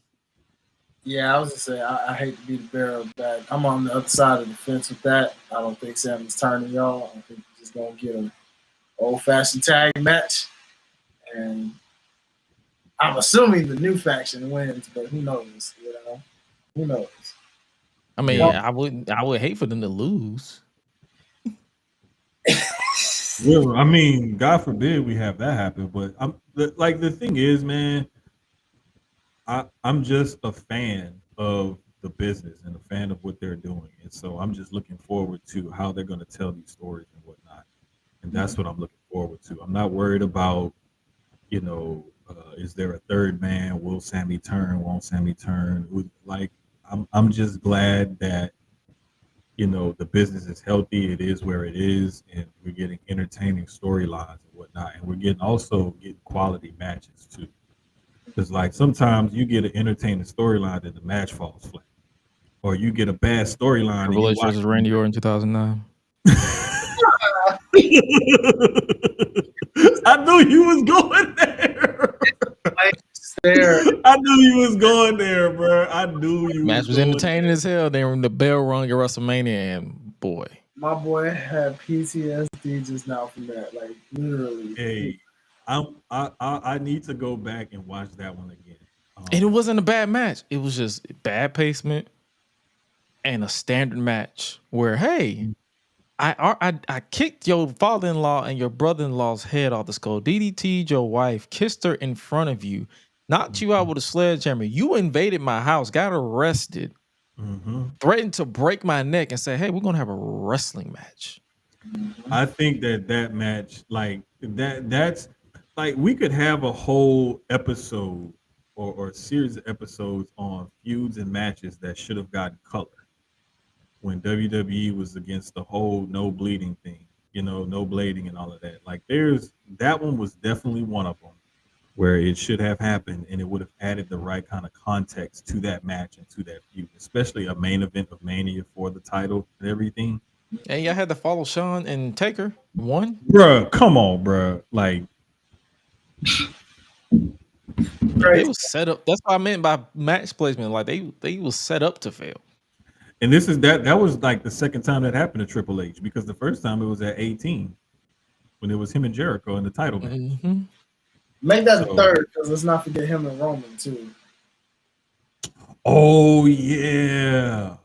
Yeah, I was gonna say I hate to be the bearer of that. I'm on the other side of the fence with that. I don't think Sammy's turning, y'all. I think he's just gonna get an old-fashioned tag match, and I'm assuming the new faction wins, but who knows? You know, who knows? I mean, I would hate for them to lose. Well, I mean, God forbid we have that happen. But the thing is, man, I'm just a fan of the business and a fan of what they're doing, and so I'm just looking forward to how they're going to tell these stories and whatnot. And that's what I'm looking forward to. I'm not worried about, you know, is there a third man? Will Sammy turn? Won't Sammy turn? Like, I'm just glad that, you know, the business is healthy. It is where it is, and we're getting entertaining storylines and whatnot, and we're getting quality matches too. Because like sometimes you get an entertaining storyline and the match falls flat, or you get a bad storyline. Backlash versus Randy Orton in 2009. I knew you was going there. I knew you was going there, bro. I knew you. Match was entertaining as hell. Then the bell rung at WrestleMania, and boy, my boy had PTSD just now from that. Like literally. Hey, I need to go back and watch that one again. And it wasn't a bad match. It was just bad placement and a standard match where, hey, I kicked your father-in-law and your brother-in-law's head off the skull, DDT'd your wife, kissed her in front of you, knocked you out with a sledgehammer. You invaded my house, got arrested, threatened to break my neck, and said, hey, we're going to have a wrestling match. I think that match, like that's like we could have a whole episode or a series of episodes on feuds and matches that should have gotten color when WWE was against the whole no bleeding thing, you know, no blading and all of that. Like that one was definitely one of them where it should have happened, and it would have added the right kind of context to that match and to that feud, especially a main event of Mania for the title and everything. And y'all had to follow Shawn and Taker. One? Bruh, come on, bruh. Like, They was set up. That's what I meant by match placement. Like they was set up to fail. And this is that was like the second time that happened to Triple H, because the first time it was at 18 when it was him and Jericho in the title match. Mm-hmm. Make that the third, because let's not forget him and Roman too. Oh yeah.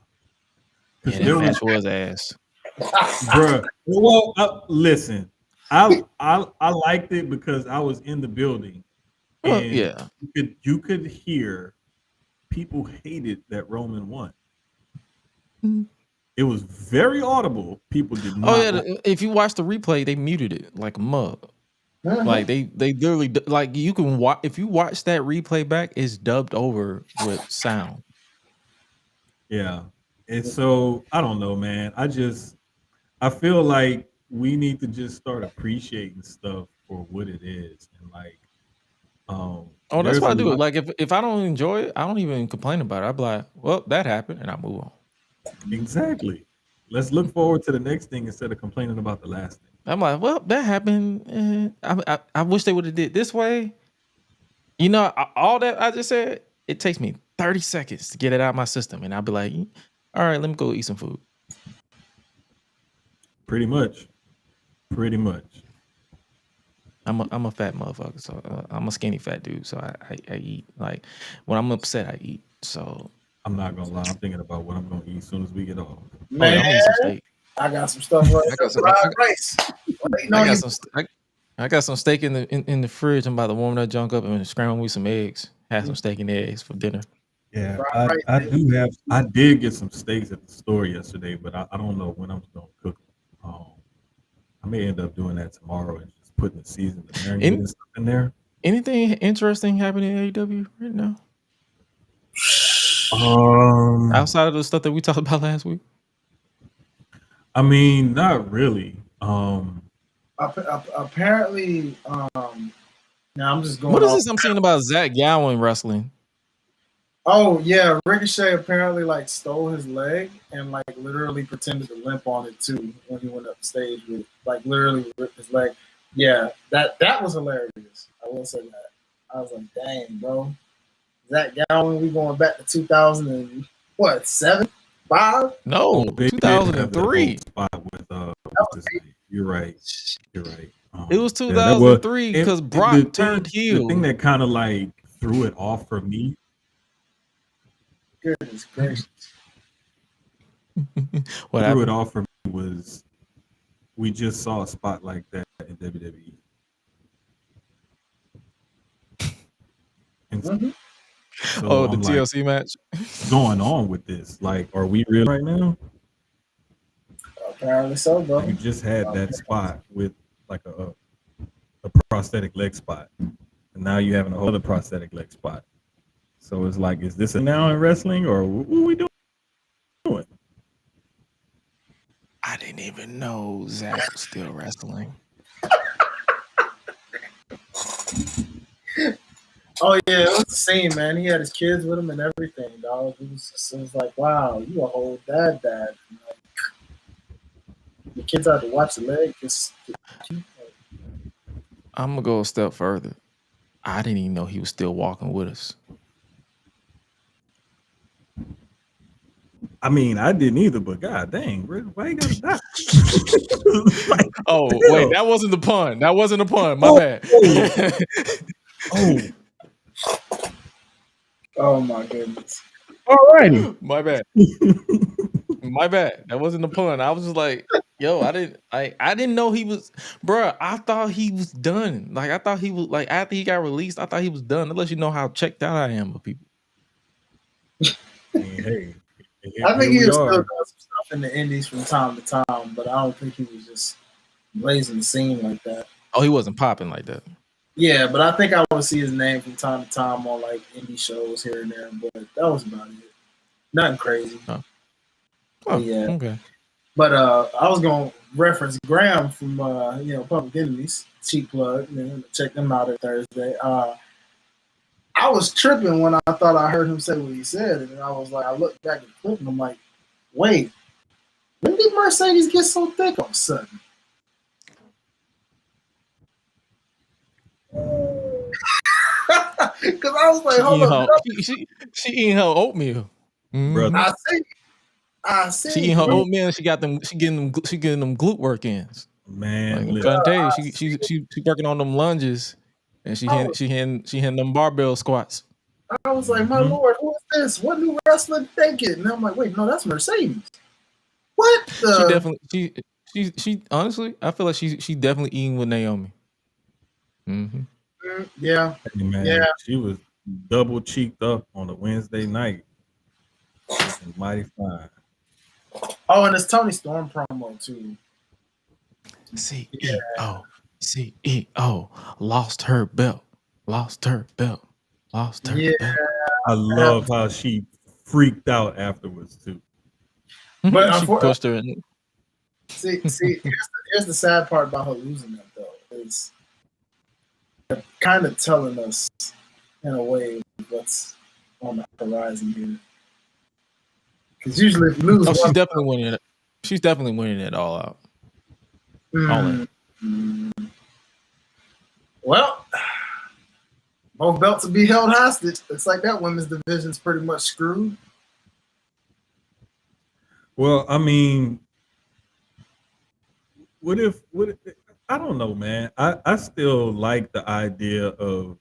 Yeah, that match was ass. Bruh. Well, listen, I liked it because I was in the building. And yeah. You could hear people hated that Roman won. Mm-hmm. It was very audible. People did not. Oh yeah, if you watch the replay, they muted it like a mug. Like they literally, like you can watch, if you watch that replay back, it's dubbed over with sound. Yeah. And so I don't know, man. I feel like we need to just start appreciating stuff for what it is. And like, that's what I do. Like if I don't enjoy it, I don't even complain about it. I'll be like, well, that happened, and I move on. Exactly. Let's look forward to the next thing instead of complaining about the last thing. I'm like, well, that happened. I wish they would have did this way. You know, all that I just said, it takes me 30 seconds to get it out of my system, and I'll be like, all right, let me go eat some food. Pretty much. I'm a fat motherfucker, so I'm a skinny fat dude. So I eat. Like when I'm upset, I eat. So I'm not gonna lie. I'm thinking about what I'm gonna eat as soon as we get off. Man, I'm eat some steak. I got some stuff right I got some steak in the fridge. I'm about to warm that junk up and scramble me some eggs. Have some steak and eggs for dinner. Yeah, I did get some steaks at the store yesterday, but I don't know when I'm gonna cook them. I may end up doing that tomorrow and just putting the seasoning and stuff in there. Anything interesting happening in AEW right now? Outside of the stuff that we talked about last week? I mean, not really. Apparently, now I'm just going. What is this I'm seeing about Zach Gowen wrestling? Oh yeah, Ricochet apparently like stole his leg and like literally pretended to limp on it too when he went up stage with like literally ripped his leg. Yeah, that was hilarious. I will say that. I was like, dang, bro. Zach Gowen, we going back to 2007, 5? No, 2003. You're right. It was 2003 because Brock turned heel. The thing that kind of like threw it off for me. Goodness gracious. What threw it off for me was we just saw a spot like that in WWE. And so the TLC match going on with this. Like, are we real right now? Apparently so, bro. You just had that spot with like a prosthetic leg spot, and now you have another prosthetic leg spot. So it's like, is this a now in wrestling, or what are we doing? I didn't even know Zach was still wrestling. Oh yeah, it was the same, man. He had his kids with him and everything, dog. It was like, wow, you a whole dad. Like, the kids had to watch the leg. I'm gonna go a step further. I didn't even know he was still walking with us. I mean, I didn't either, but god dang, why you gotta die? Wait, that wasn't the pun. That wasn't a pun. My bad. Oh my goodness. All righty. My bad. My bad. That wasn't the pun. I was just like, yo, I didn't know he was, bruh. I thought he was done. Like I thought he was like after he got released, I thought he was done. That lets you know how checked out I am with people. Hey, I think he was still doing some stuff in the indies from time to time, but I don't think he was just blazing the scene like that. Oh, he wasn't popping like that. Yeah, but I think I would see his name from time to time on like indie shows here and there, but that was about it. Nothing crazy. Oh, yeah. Okay. But I was gonna reference Graham from Public Enemies, cheap plug. Check them out at Thursday. I was tripping when I thought I heard him say what he said, and then I was like, I looked back at the clip and I'm like, wait, when did Mercedes get so thick all of a sudden? Because I was like, hold up. She eating her oatmeal. Brother. I see. She eating her oatmeal. She getting them glute work-ins. Man, I'm trying to tell you, she working on them lunges, and she hitting them barbell squats. I was like, my lord, who is this? What new wrestler thinking? And I'm like, wait, no, that's Mercedes. What? She definitely she honestly, I feel like she definitely eating with Naomi. Yeah. Hey, man, yeah. She was double cheeked up on a Wednesday night. Mighty fine. Oh, and it's Tony Storm promo too. CEO lost her belt. I love how she freaked out afterwards too. But she pushed her in. See, here's the sad part about her losing that though. Is kind of telling us in a way what's on the horizon here. Because usually if you lose, she's definitely winning it. She's definitely winning it all out. All in. Well, both belts will be held hostage. Looks like that women's division's pretty much screwed. Well, I mean, what if I don't know, man. I still like the idea of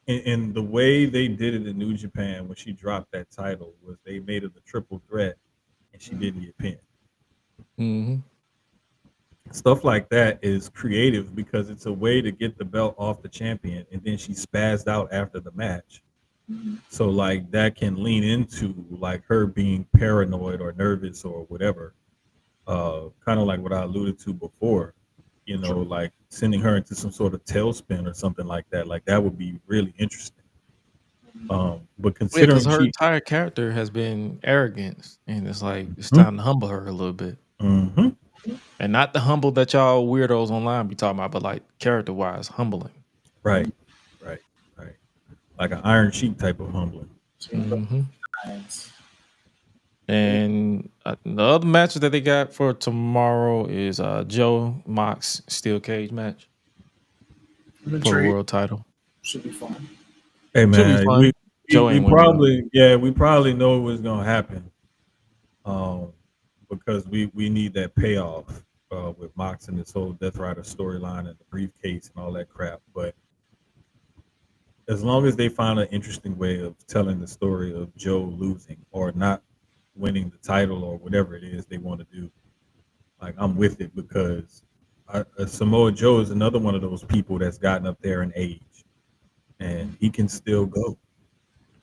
and the way they did it in New Japan when she dropped that title was they made it a triple threat and she didn't get pinned. Stuff like that is creative because it's a way to get the belt off the champion, and then she spazzed out after the match. So like that can lean into like her being paranoid or nervous or whatever. Kind of like what I alluded to before, like sending her into some sort of tailspin or something like that. Like that would be really interesting. But considering her entire character has been arrogance, and it's like it's time to humble her a little bit. And not the humble that y'all weirdos online be talking about, but like character-wise, humbling. Right. Like an Iron Sheik type of humbling. And the other matches that they got for tomorrow is Joe Mox steel cage match for the world title. Should be fun. Hey man, we probably know what's gonna happen. Because we need that payoff with Mox and this whole Death Rider storyline and the briefcase and all that crap. But as long as they find an interesting way of telling the story of Joe losing or not winning the title or whatever it is they want to do, like I'm with it because Samoa Joe is another one of those people that's gotten up there in age and he can still go.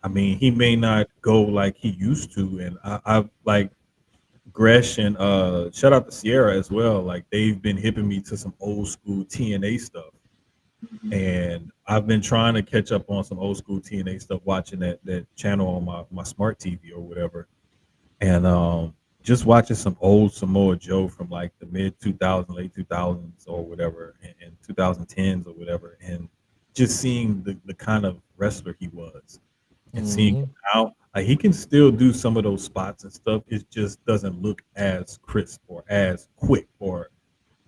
I mean, he may not go like he used to, and I like Gresh and shout out to Sierra as well. Like they've been hipping me to some old school TNA stuff. And I've been trying to catch up on some old school TNA stuff, watching that channel on my smart TV or whatever. And just watching some old Samoa Joe from like the mid 2000s, late 2000s or whatever, and 2010s or whatever, and just seeing the kind of wrestler he was and seeing how he can still do some of those spots and stuff. It just doesn't look as crisp or as quick or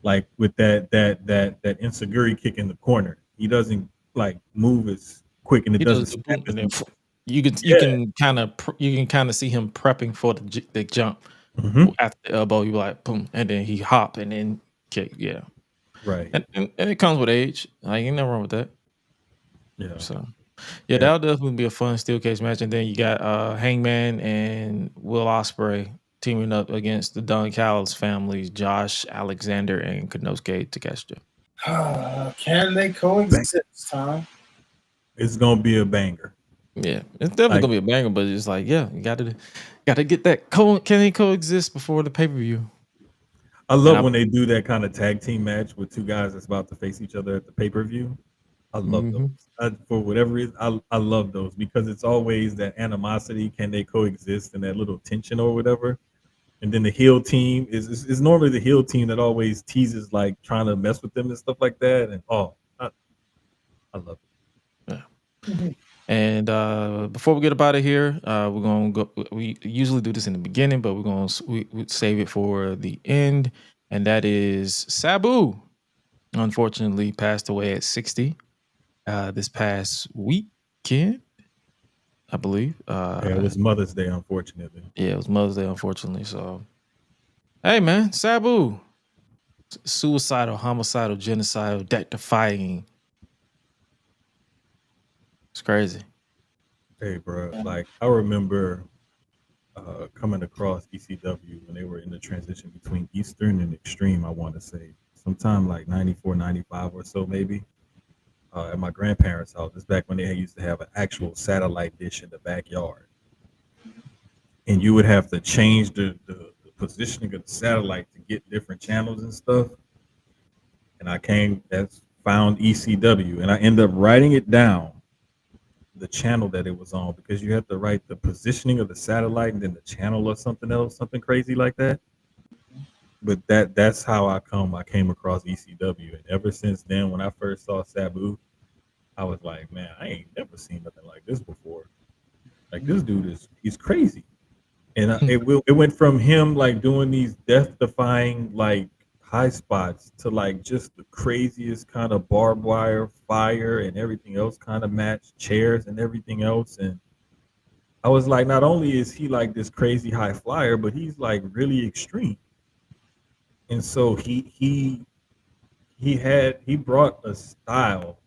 like with that Enziguri kick in the corner. He doesn't like move as quick and it doesn't. You can kind of see him prepping for the jump after the elbow. You like boom, and then he hop and then kick. Yeah, right. And it comes with age. I ain't never wrong with that. Yeah. So. Yeah, that'll definitely be a fun steel cage match. And then you got Hangman and Will Ospreay teaming up against the Don Callis families, Josh Alexander and Konosuke Takeshita. Can they coexist, Tom? It's gonna be a banger. Yeah, it's definitely gonna be a banger, but it's like, yeah, you gotta get that. Can they coexist before the pay-per-view? I love when they do that kind of tag team match with two guys that's about to face each other at the pay-per-view. I love those. For whatever reason, I love those because it's always that animosity. Can they coexist and that little tension or whatever? And then the heel team is normally the heel team that always teases like trying to mess with them and stuff like that. And I love it. Yeah. And before we get up out of here, we're gonna go. We usually do this in the beginning, but we save it for the end. And that is Sabu. Unfortunately, passed away at 60. This past week, weekend, I believe. Yeah, it was Mother's Day, unfortunately. Yeah, it was Mother's Day, unfortunately. So, hey, man, Sabu, suicidal, homicidal, genocidal, death-defying. It's crazy. Hey, bro, like I remember coming across ECW when they were in the transition between Eastern and Extreme, I want to say sometime like 94, 95 or so, maybe, at my grandparents' house. It's back when they used to have an actual satellite dish in the backyard. And you would have to change the positioning of the satellite to get different channels and stuff. And I found ECW, and I ended up writing it down, the channel that it was on, because you have to write the positioning of the satellite and then the channel or something else, something crazy like that. But that's how I came across ECW. And ever since then, when I first saw Sabu, I was like, man, I ain't never seen nothing like this before. Like, this dude he's crazy. And it went from him like doing these death-defying like high spots to like just the craziest kind of barbed wire, fire, and everything else kind of match, chairs and everything else. And I was like, not only is he like this crazy high flyer, but he's like really extreme. And so he brought a style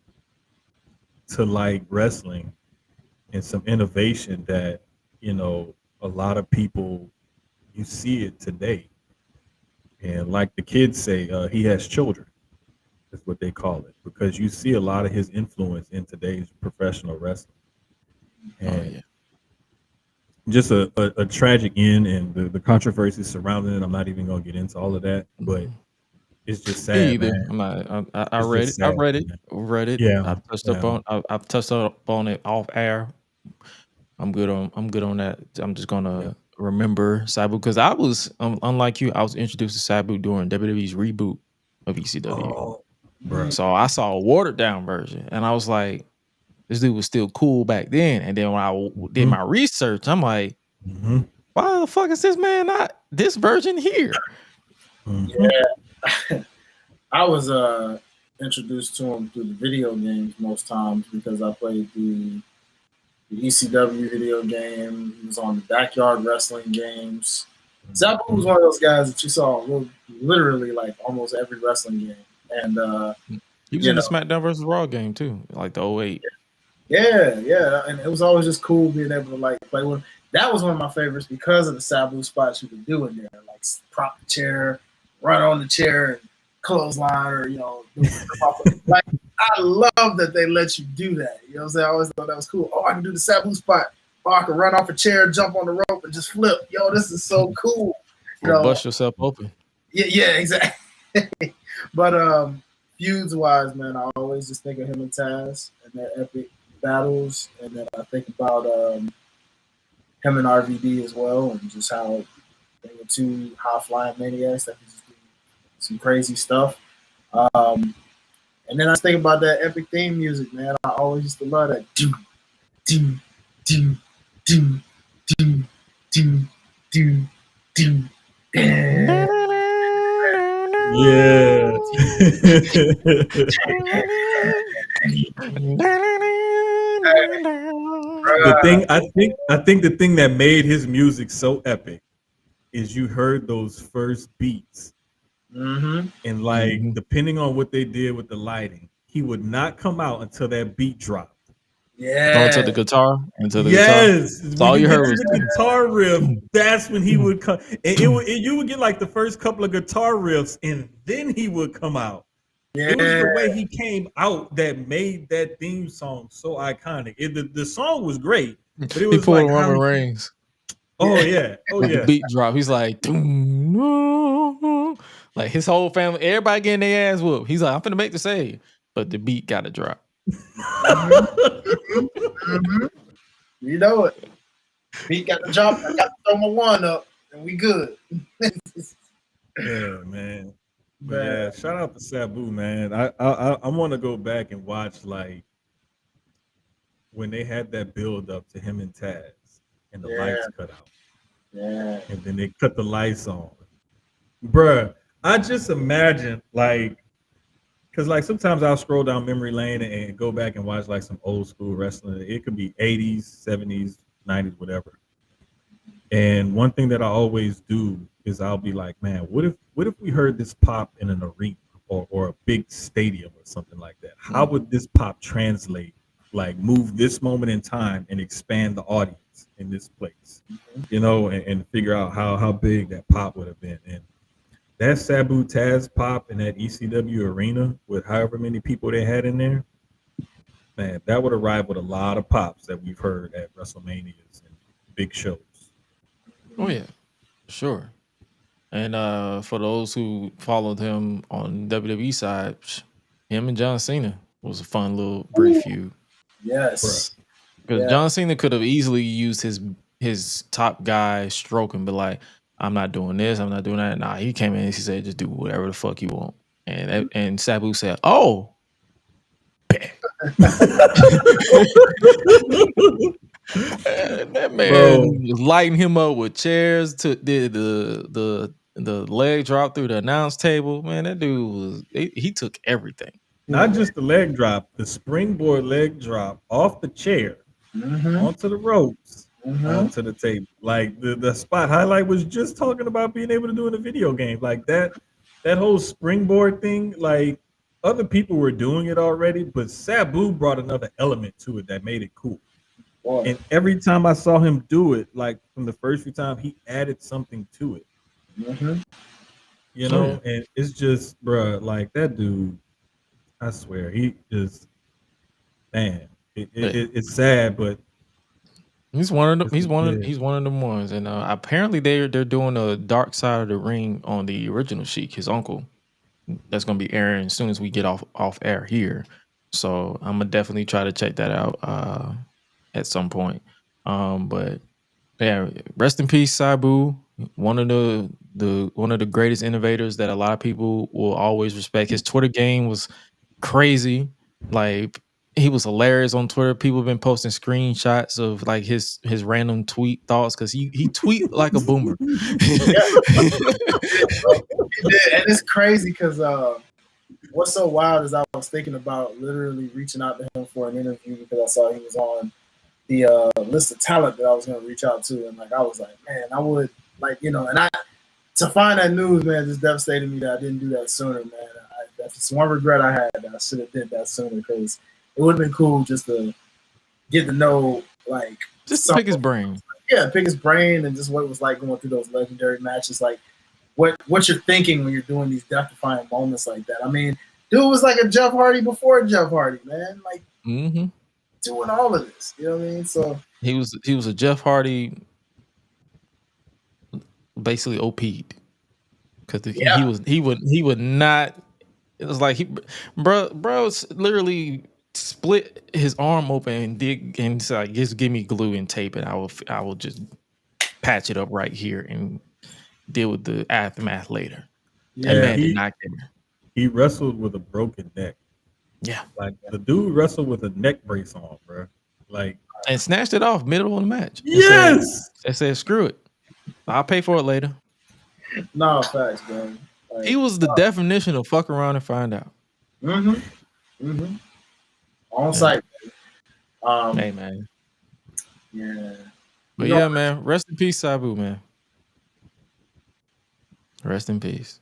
to like wrestling and some innovation that, you know, a lot of people, you see it today. And like the kids say, he has children. That's what they call it, because you see a lot of his influence in today's professional wrestling. And just a tragic end, and the controversy surrounding it. I'm not even going to get into all of that, but it's just sad, man. I read it. I read it. Yeah, I've touched up on it off air. I'm good on that. I'm just gonna remember Sabu, because I was unlike you. I was introduced to Sabu during WWE's reboot of ECW. So I saw a watered down version, and I was like, this dude was still cool back then. And then when I did my research, I'm like, why the fuck is this man not this version here? Yeah, I was introduced to him through the video games most times, because I played the ECW video game. He was on the Backyard Wrestling games. Sabu was one of those guys that you saw literally like almost every wrestling game. And he was in the SmackDown vs. Raw game too, like the 08. Yeah. And it was always just cool being able to like play with him. That was one of my favorites because of the Sabu spots you could do in there, like prop the chair, run on the chair, and clothesline, or like, I love that they let you do that. You know what I'm saying? I always thought that was cool. Oh, I can do the Sabu spot. Oh, I can run off a chair, jump on the rope, and just flip. Yo, this is so cool. You know, bust yourself open. Yeah, exactly. But feuds wise, man, I always just think of him and Taz and their epic battles, and then I think about him and RVD as well, and just how they were two high flying maniacs that could just do some crazy stuff. And then I think about that epic theme music, man. I always used to love that. Do, do, do, do, do, do, do, do. Yeah. I think the thing that made his music so epic is you heard those first beats. And like, depending on what they did with the lighting, he would not come out until that beat dropped. Into the guitar. That's all you heard was the guitar riff. That's when he would come, and you would get like the first couple of guitar riffs, and then he would come out. It was the way he came out that made that theme song so iconic. The song was great, but it was he pulled like Roman Reigns. The beat drop. He's like, like his whole family, everybody getting their ass whooped. He's like, I'm finna make the save, but the beat got to drop. You know it. Beat got the drop. I got to throw my one up, and we good. Yeah, man. But yeah, shout out to Sabu, man. I want to go back and watch like when they had that build up to him and Taz, and the lights cut out. And then they cut the lights on. Bruh, I just imagine like Because like sometimes I'll scroll down memory lane and go back and watch like some old school wrestling. It could be 80s, 70s, 90s, whatever. And one thing that I always do is I'll be like, man, what if we heard this pop in an arena or a big stadium or something like that? How would this pop translate? Like move this moment in time and expand the audience in this place, you know, and figure out how big that pop would have been. And that Sabu Taz pop in that ECW arena with however many people they had in there, man, that would arrive with a lot of pops that we've heard at WrestleManias and big shows. Oh yeah, sure. And for those who followed him on WWE side, him and John Cena was a fun little brief feud. Yes. Because John Cena could have easily used his top guy stroke and be like, I'm not doing this, I'm not doing that. Nah, he came in and he said, just do whatever the fuck you want. And Sabu said, oh. That man was lighting him up with chairs, did the leg drop through the announce table. Man, that dude he took everything. Not just the leg drop, the springboard leg drop off the chair onto the ropes, onto the table. Like the spot Hi-Lite was just talking about being able to do in a video game. Like that whole springboard thing, like other people were doing it already, but Sabu brought another element to it that made it cool. Wow. And every time I saw him do it, like from the first few times, he added something to it. You know, and it's just, bruh, like that dude, I swear, he just, man, it's sad, but he's one of them. He's one of them ones, and apparently they're doing a Dark Side of the Ring on the original Sheik, his uncle. That's gonna be airing as soon as we get off air here. So I'm gonna definitely try to check that out at some point. But yeah, rest in peace, Sabu. One of the greatest innovators that a lot of people will always respect. His Twitter game was crazy. Like he was hilarious on Twitter. People have been posting screenshots of like his random tweet thoughts because he tweet like a boomer. And it's crazy because what's so wild is I was thinking about literally reaching out to him for an interview because I saw he was on the list of talent that I was going to reach out to, and like I was like, man, I would like, you know, and to find that news, man, just devastated me that I didn't do that sooner, man. That's one regret I had. That I should have did that sooner because it would have been cool just to get to know, like, just pick his brain. Yeah, pick his brain and just what it was like going through those legendary matches, like what you're thinking when you're doing these death-defying moments like that. I mean, dude was like a Jeff Hardy before Jeff Hardy, man. Like doing all of this, you know what I mean? So he was a Jeff Hardy, basically OP'd because he would not. It was like bro literally split his arm open and dig and said, just give me glue and tape and I will just patch it up right here and deal with the aftermath later. Yeah, that man did not care. He wrestled with a broken neck. Yeah, like the dude wrestled with a neck brace on, bro. Like and snatched it off middle of the match. Yes, I said, screw it, I'll pay for it later. No facts, man. Like, he was the definition of fuck around and find out. On site. Hey man. Yeah. But yeah, man. Rest in peace, Sabu, man. Rest in peace.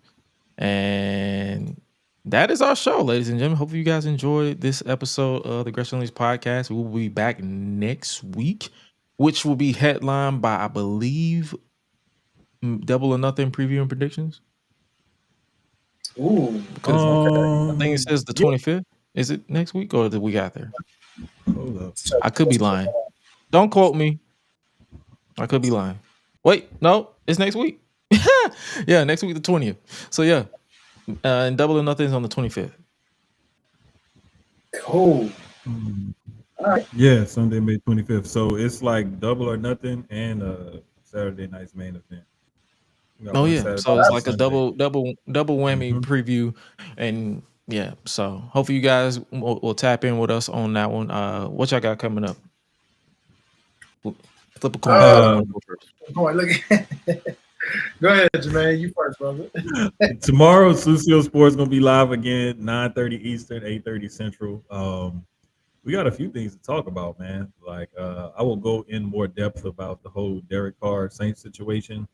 And that is our show, ladies and gentlemen. Hopefully you guys enjoyed this episode of the GRESH Unleashed podcast. We will be back next week, which will be headlined by, I believe, Double or Nothing preview and predictions. Ooh. Because I think it says the 25th. Is it next week or the week after? Hold up. I could be lying. Don't quote me. I could be lying. Wait, no, it's next week. Yeah, next week, the 20th. So yeah, and Double or Nothing is on the 25th. Cool. All right. Yeah, Sunday, May 25th. So it's like Double or Nothing and Saturday night's main event. Oh yeah, so it's like a double whammy preview, and yeah. So hopefully you guys will tap in with us on that one. What y'all got coming up? Flip a coin. Boy, look. Go ahead, Jermaine. You first, brother. Tomorrow, Susio Sports gonna be live again, 9:30 Eastern, 8:30 Central. We got a few things to talk about, man. Like I will go in more depth about the whole Derek Carr Saints situation.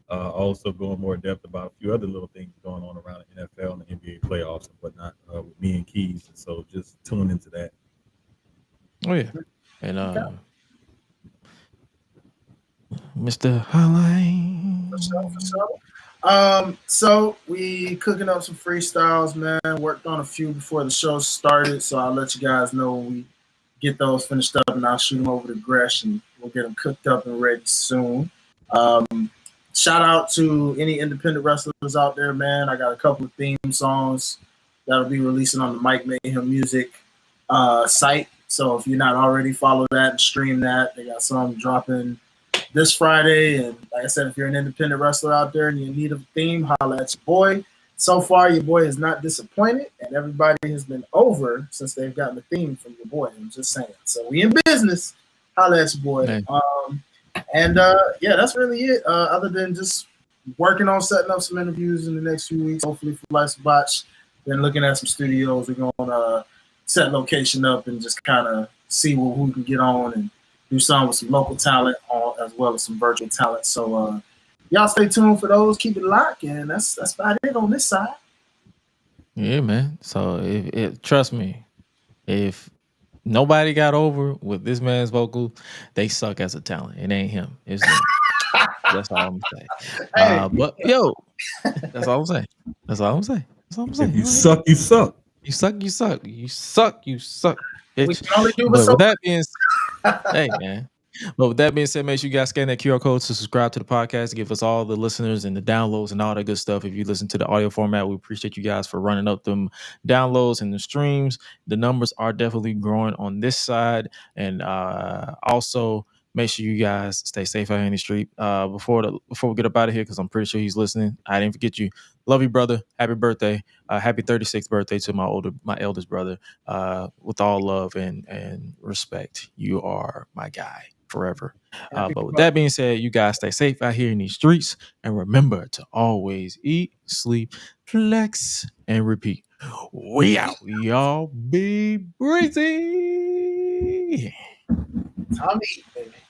Also go in more depth about a few other little things going on around the NFL and the NBA playoffs and whatnot with me and Keys. And so just tune into that. Oh yeah, and Mr. Hi-Lite. For sure. So we cooking up some freestyles, man. Worked on a few before the show started, so I'll let you guys know when we get those finished up, and I'll shoot them over to Gresh, and we'll get them cooked up and ready soon. Shout out to any independent wrestlers out there, man. I got a couple of theme songs that'll be releasing on the Mike Mayhem Music site. So if you're not already, follow that and stream that. They got some dropping this Friday. And like I said, if you're an independent wrestler out there and you need a theme, holla at your boy. So far, your boy is not disappointed, and everybody has been over since they've gotten the theme from your boy. I'm just saying. So we in business. Holla at your boy. Hey. Yeah, that's really it. Other than just working on setting up some interviews in the next few weeks, hopefully for Life's Botch. Then looking at some studios, we're going to set location up and just kind of see who we can get on and do some with some local talent as well as some virtual talent. So y'all stay tuned for those. Keep it locked, and that's about it on this side. Yeah, man. So trust me, if nobody got over with this man's vocal, they suck as a talent. It ain't him. It's them. That's all I'm saying. Hey. But yo, that's all I'm saying. That's all I'm saying. That's all I'm saying. If you suck, you suck. You suck. You suck. You suck. You suck. We can only do but with that being hey man. But with that being said, make sure you guys scan that QR code to subscribe to the podcast, to give us all the listeners and the downloads and all that good stuff. If you listen to the audio format, we appreciate you guys for running up them downloads and the streams. The numbers are definitely growing on this side. And also make sure you guys stay safe out here in the street. Before we get up out of here, because I'm pretty sure he's listening. I didn't forget you. Love you, brother. Happy birthday. Happy 36th birthday to my eldest brother. With all love and respect. You are my guy forever. But with that being said, you guys stay safe out here in these streets, and remember to always eat, sleep, flex, and repeat. We out, y'all. Be breezy. Tommy.